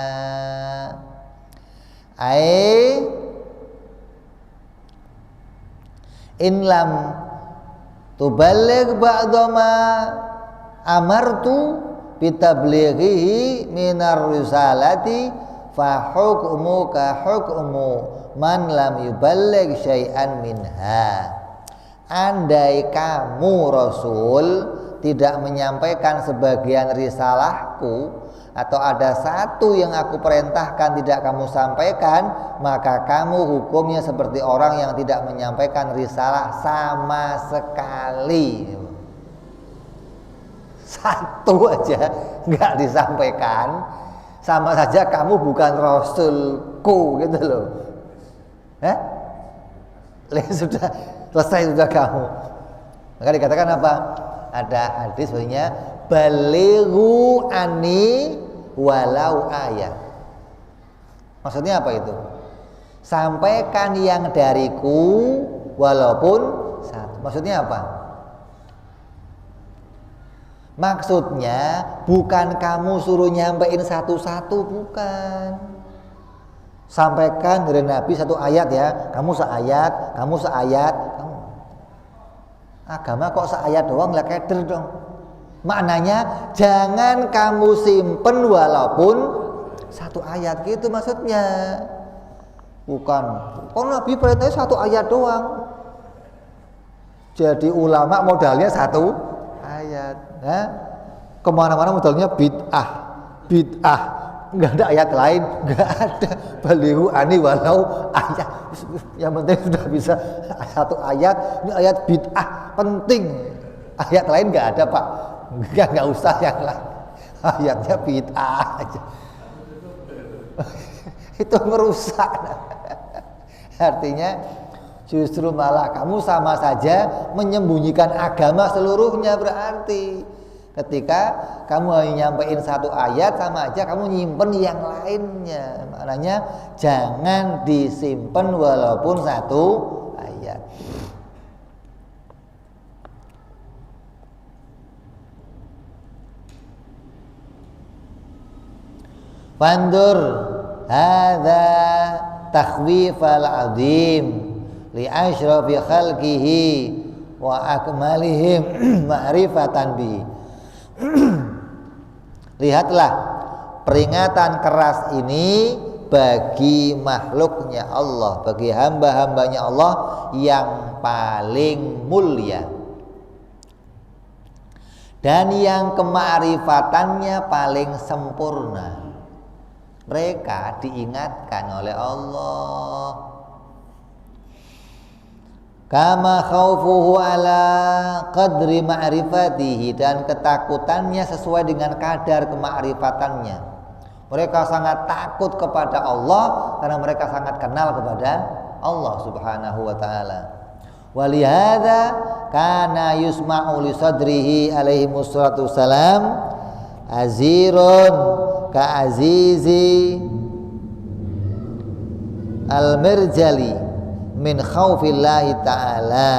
In lam tuballigh ba'da ma amartu bitablighihi minar risalati fa hukmuka hukmu man lam yuballigh syai'an minha. Andai kamu Rasul tidak menyampaikan sebagian risalahku, atau ada satu yang aku perintahkan tidak kamu sampaikan, maka kamu hukumnya seperti orang yang tidak menyampaikan risalah sama sekali. Satu aja nggak disampaikan, sama saja kamu bukan Rasulku, gitu loh. Sudah selesai sudah kamu. Maka dikatakan apa? Ada hadis sebenarnya, balighu ani walau ayat. Maksudnya apa itu? Sampaikan yang dariku walaupun satu. Maksudnya apa? Maksudnya bukan kamu suruh nyampein satu-satu, bukan. Sampaikan dari Nabi satu ayat ya, kamu seayat, kamu seayat. Agama kok seayat doang, lah keder dong. Maknanya jangan kamu simpen walaupun satu ayat, gitu maksudnya. Bukan, kok Nabi perintahnya satu ayat doang. Jadi ulama modalnya satu ayat. Kemana-mana modalnya bid'ah. Nggak ada ayat lain, nggak ada. Balighu ani walau ayat. Yang penting sudah bisa satu ayat. Ini ayat bid'ah penting. Ayat lain nggak ada, Pak. Nggak usah yang lain. Ayatnya bid'ah aja. Itu merusak. Artinya justru malah kamu sama saja menyembunyikan agama seluruhnya. Berarti ketika kamu hanya nyampein satu ayat, sama aja kamu nyimpen yang lainnya. Maknanya jangan disimpan walaupun satu ayat. Fandur hadza takhwifal azim li asyrafi khalqihi wa akmalihim ma'rifatan bihi. Lihatlah peringatan keras ini bagi makhluknya Allah, bagi hamba-hambanya Allah yang paling mulia dan yang kema'rifatannya paling sempurna. Mereka diingatkan oleh Allah. Kama khaufuhu ala qadri ma'rifatihi, dan ketakutannya sesuai dengan kadar kemakrifatannya. Mereka sangat takut kepada Allah karena mereka sangat kenal kepada Allah Subhanahu wa taala. Walihada kana yusma'u li sadrihi alaihi wassalatu wassalam azirun ka azizi al-mirjali min khaufillahi ta'ala.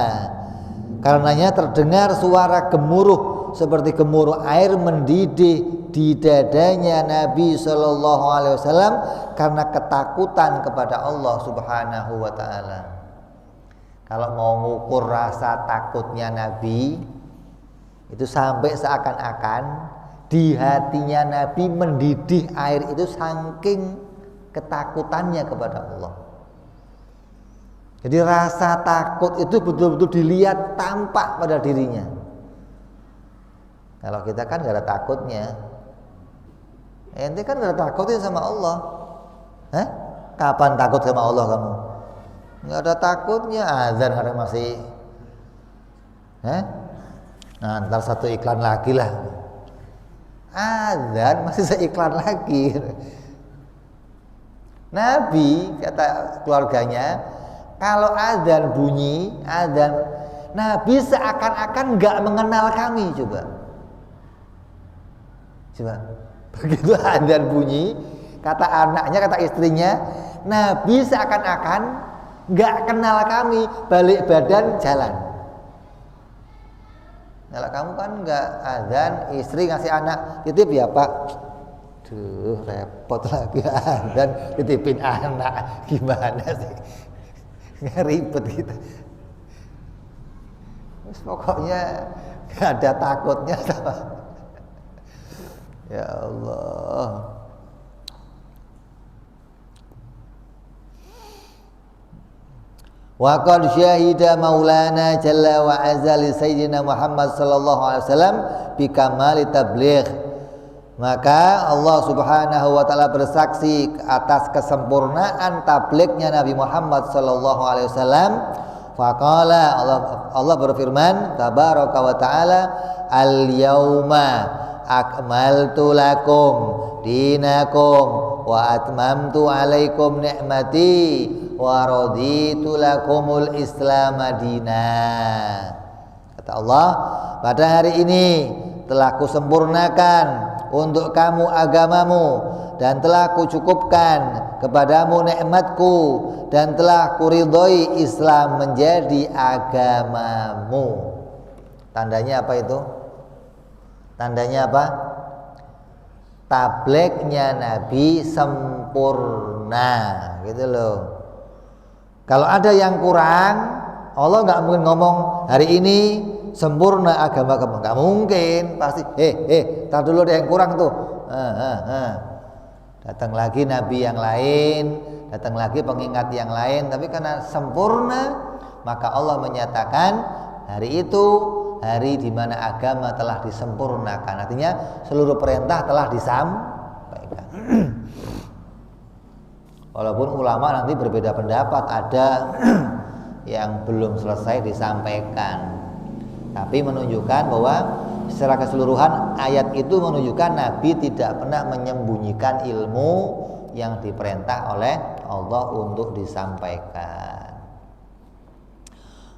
Karenanya terdengar suara gemuruh seperti gemuruh air mendidih di dadanya Nabi Shallallahu Alaihi Wasallam karena ketakutan kepada Allah Subhanahu Wa Taala. Kalau mau ngukur rasa takutnya Nabi, itu sampai seakan-akan di hatinya Nabi mendidih air itu saking ketakutannya kepada Allah. Jadi rasa takut itu betul-betul dilihat tampak pada dirinya. Kalau kita kan gak ada takutnya. Ente kan gak ada takutnya sama Allah. Kapan takut sama Allah kamu? Gak ada takutnya. Azan hari masih. Nah, ntar satu iklan lagi lah. Azan masih seiklan lagi. Nabi kata keluarganya, kalau azan bunyi, Nabi seakan-akan gak mengenal kami. Coba begitu azan bunyi, kata anaknya, kata istrinya, Nabi seakan-akan gak kenal kami, balik badan jalan. Kalau kamu kan gak azan, istri ngasih anak titip ya Pak, duh repot lagi azan titipin anak, gimana sih, nggak ribet gitu. Terus pokoknya gak ada takutnya sama. Ya Allah. Wa qad syahida maulana jalla wa azza li sayyidina Muhammad sallallahu alaihi wasallam bi kamali tabligh. Maka Allah Subhanahu wa taala bersaksi atas kesempurnaan tablignya Nabi Muhammad sallallahu alaihi wasallam. Faqala, Allah berfirman tabaraka wa taala, al yauma akmaltu lakum dinakum wa atmamtu alaikum ni'mati wa raditu lakumul islam madina. Kata Allah, pada hari ini telah kusempurnakan untuk kamu agamamu dan telah kucukupkan kepadamu nikmatku dan telah kuridhoi Islam menjadi agamamu. Tandanya apa itu? Tandanya apa? Tablignya Nabi sempurna, gitu loh. Kalau ada yang kurang, Allah nggak mungkin ngomong hari ini sempurna agama kamu, nggak mungkin. Pasti, tar dulu ada yang kurang tuh. Datang lagi Nabi yang lain, datang lagi pengingat yang lain. Tapi karena sempurna, maka Allah menyatakan hari itu hari di mana agama telah disempurnakan. Artinya seluruh perintah telah disampaikan. Walaupun ulama nanti berbeda pendapat, ada yang belum selesai disampaikan. Tapi menunjukkan bahwa secara keseluruhan ayat itu menunjukkan Nabi tidak pernah menyembunyikan ilmu yang diperintah oleh Allah untuk disampaikan.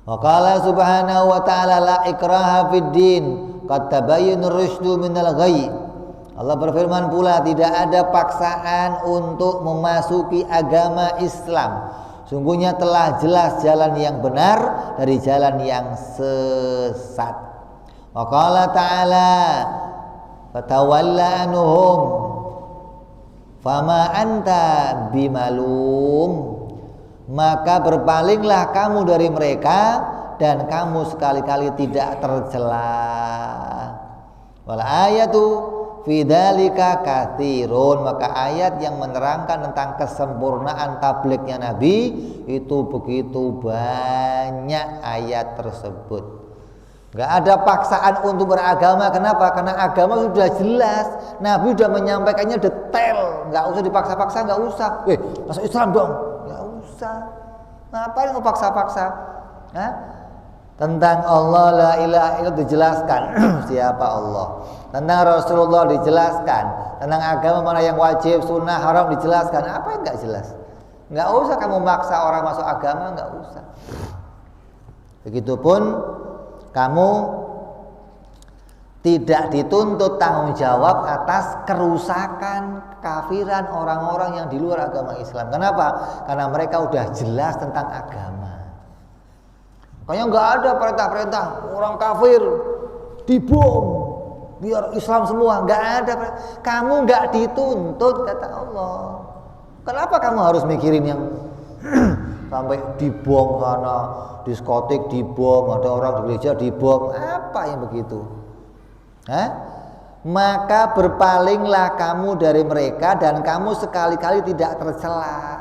Wa qala subhanahu wa ta'ala la ikraha fid din qad tabayyana ar-rusydu minal ghayy. Allah berfirman pula, tidak ada paksaan untuk memasuki agama Islam. Sungguhnya telah jelas jalan yang benar dari jalan yang sesat. Wa qala ta'ala fatawalla anhum Fama anta bimalum, maka berpalinglah kamu dari mereka dan kamu sekali-kali tidak tercela. Wal ayatu fi dzalika katsirun, maka ayat yang menerangkan tentang kesempurnaan tablignya Nabi itu begitu banyak ayat tersebut. Gak ada paksaan untuk beragama. Kenapa? Karena agama sudah jelas. Nabi sudah menyampaikannya detail. Gak usah dipaksa-paksa, gak usah. Masuk Islam dong. Gak usah. Ngapain mau paksa-paksa? Tentang Allah la ilaha illallah dijelaskan. Siapa Allah? Tentang Rasulullah dijelaskan. Tentang agama mana yang wajib, sunnah, haram dijelaskan. Apa yang gak jelas? Gak usah kamu maksa orang masuk agama, gak usah. Begitupun kamu tidak dituntut tanggung jawab atas kerusakan kafiran orang-orang yang di luar agama Islam. Kenapa? Karena mereka udah jelas tentang agama. Kayaknya nggak ada perintah-perintah orang kafir dibom biar Islam semua. Nggak ada. Kamu nggak dituntut, kata Allah. Kenapa kamu harus mikirin yang sampai dibom karena diskotik dibom, ada orang di gereja dibom, apa yang begitu? Maka berpalinglah kamu dari mereka dan kamu sekali-kali tidak tercela.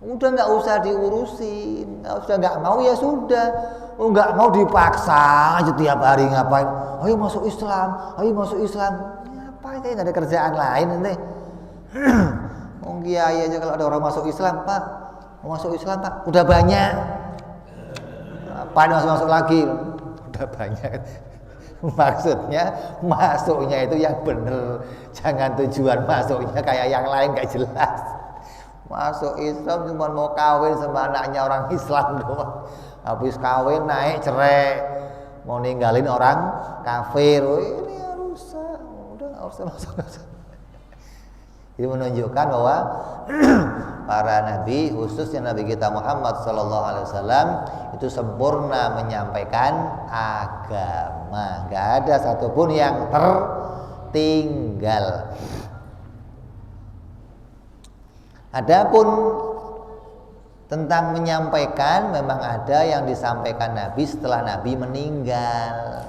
Udah nggak usah diurusin, nggak mau ya sudah, nggak mau dipaksa aja tiap hari ngapain? Ayo masuk Islam, ayo masuk Islam. Ngapain? Kayak nggak ada kerjaan lain nanti. Kiai aja kalau ada orang masuk Islam, Pak, mau masuk Islam Pak, udah banyak. Apa masuk lagi? Udah banyak. Maksudnya masuknya itu yang bener, jangan tujuan masuknya kayak yang lain gak jelas. Masuk Islam cuma mau kawin sama anaknya orang Islam doang. Habis kawin naik cerai, mau ninggalin orang kafir. Ini rusak. Udah nggak usah masuk. Ini menunjukkan bahwa para nabi, khususnya Nabi kita Muhammad SAW, itu sempurna menyampaikan agama. Gak ada satupun yang tertinggal. Adapun tentang menyampaikan, memang ada yang disampaikan Nabi setelah Nabi meninggal.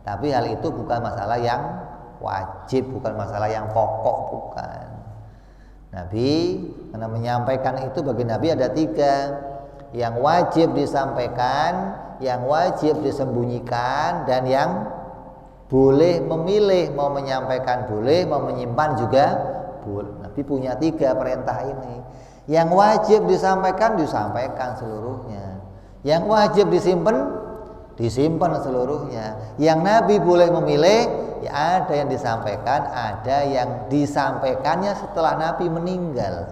Tapi hal itu bukan masalah yang wajib, bukan masalah yang pokok, bukan. Nabi, karena menyampaikan itu bagi Nabi ada 3. Yang wajib disampaikan, yang wajib disembunyikan, dan yang boleh memilih, mau menyampaikan boleh, mau menyimpan juga boleh. Nabi punya 3 perintah ini. Yang wajib disampaikan, disampaikan seluruhnya. Yang wajib disimpan seluruhnya. Yang Nabi boleh memilih, ya ada yang disampaikan, ada yang disampaikannya setelah Nabi meninggal.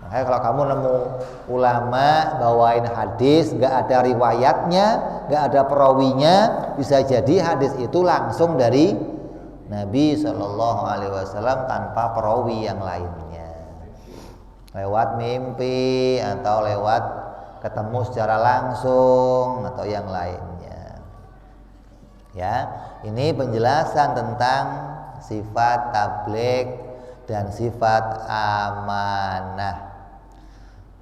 Makanya kalau kamu nemu ulama bawain hadis nggak ada riwayatnya, nggak ada perawinya, bisa jadi hadis itu langsung dari Nabi SAW tanpa perawi yang lainnya, lewat mimpi atau lewat ketemu secara langsung atau yang lainnya. Ya, ini penjelasan tentang sifat tabligh dan sifat amanah.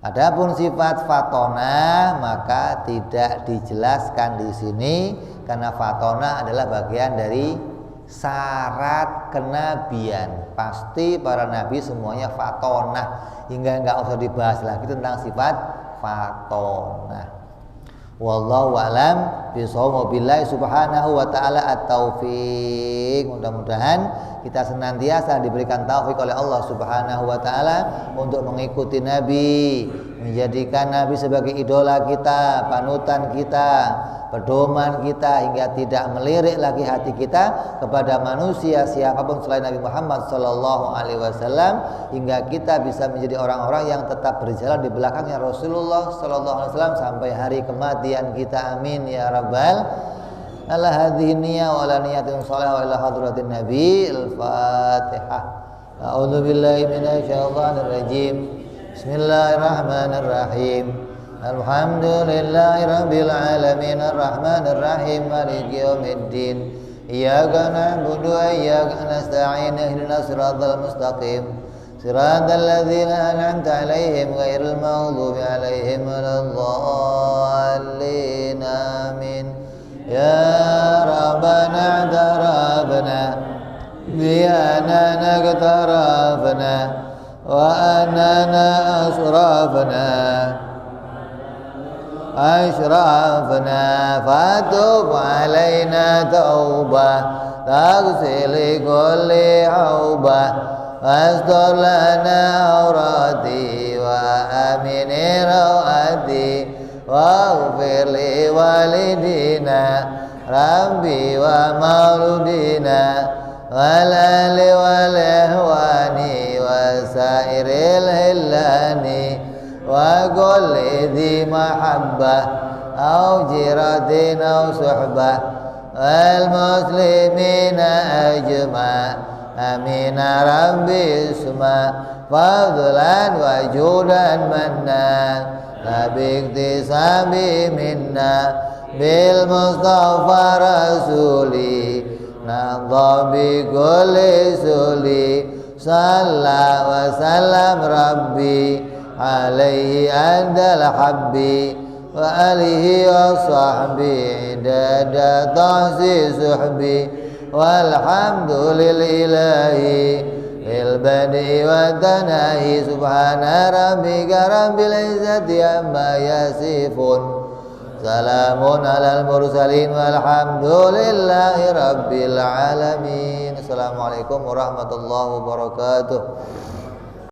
Adapun sifat fatonah maka tidak dijelaskan di sini karena fatonah adalah bagian dari syarat kenabian. Pasti para nabi semuanya fatonah, hingga nggak usah dibahas lagi tentang sifat fatonah. Wallahu a'lam bishawab. Billahi subhanahu wa ta'ala at-taufiq. Mudah-mudahan kita senantiasa diberikan taufik oleh Allah subhanahu wa ta'ala untuk mengikuti Nabi, menjadikan Nabi sebagai idola kita, panutan kita, pedoman kita, hingga tidak melirik lagi hati kita kepada manusia siapapun selain Nabi Muhammad SAW, hingga kita bisa menjadi orang-orang yang tetap berjalan di belakangnya Rasulullah SAW sampai hari kematian kita. Amin ya rabbal ala hadhihi niyya wa ala niyatin shalihah wa ila hadratin nabi. Al-Fatihah. A'udzu billahi minasyaitonir rajim. Bismillahirrahmanirrahim. Alhamdulillahi rabbil alamin arrahmanir rahim maliki yaumiddin. iyyaka na'budu wa iyyaka nasta'in ihdinas siratal mustaqim siratal ladzina an'amta 'alaihim ghairil maghdubi 'alaihim waladdallin amin. Ya Rabbana tarabna bi'anana tarabna wa anana ashrafna fatub alaina tauba taghsil kulli auba wastur lana aurati wa amini rawati waghfir li walidina rabbi wa mauludina walali wal ihwani wa sairil hillani wa kulli dhi mahabbah au jiratin au suhbah wal muslimina ajma' amina rabbi isma' fadlan wa judan manna labik tisabi minna bil mustafa rasuli nadha bi kulli suli salla wa sallam rabbi alaihi andal habbi wa alihi wa sahbihi dada tahsi suhbi walhamdulillahi bil badi wa tanahi subhana rabbika rabbil izzati amma yasifun salamun alal mursalin walhamdulillahi rabbil alamin. Assalamualaikum warahmatullahi wabarakatuh.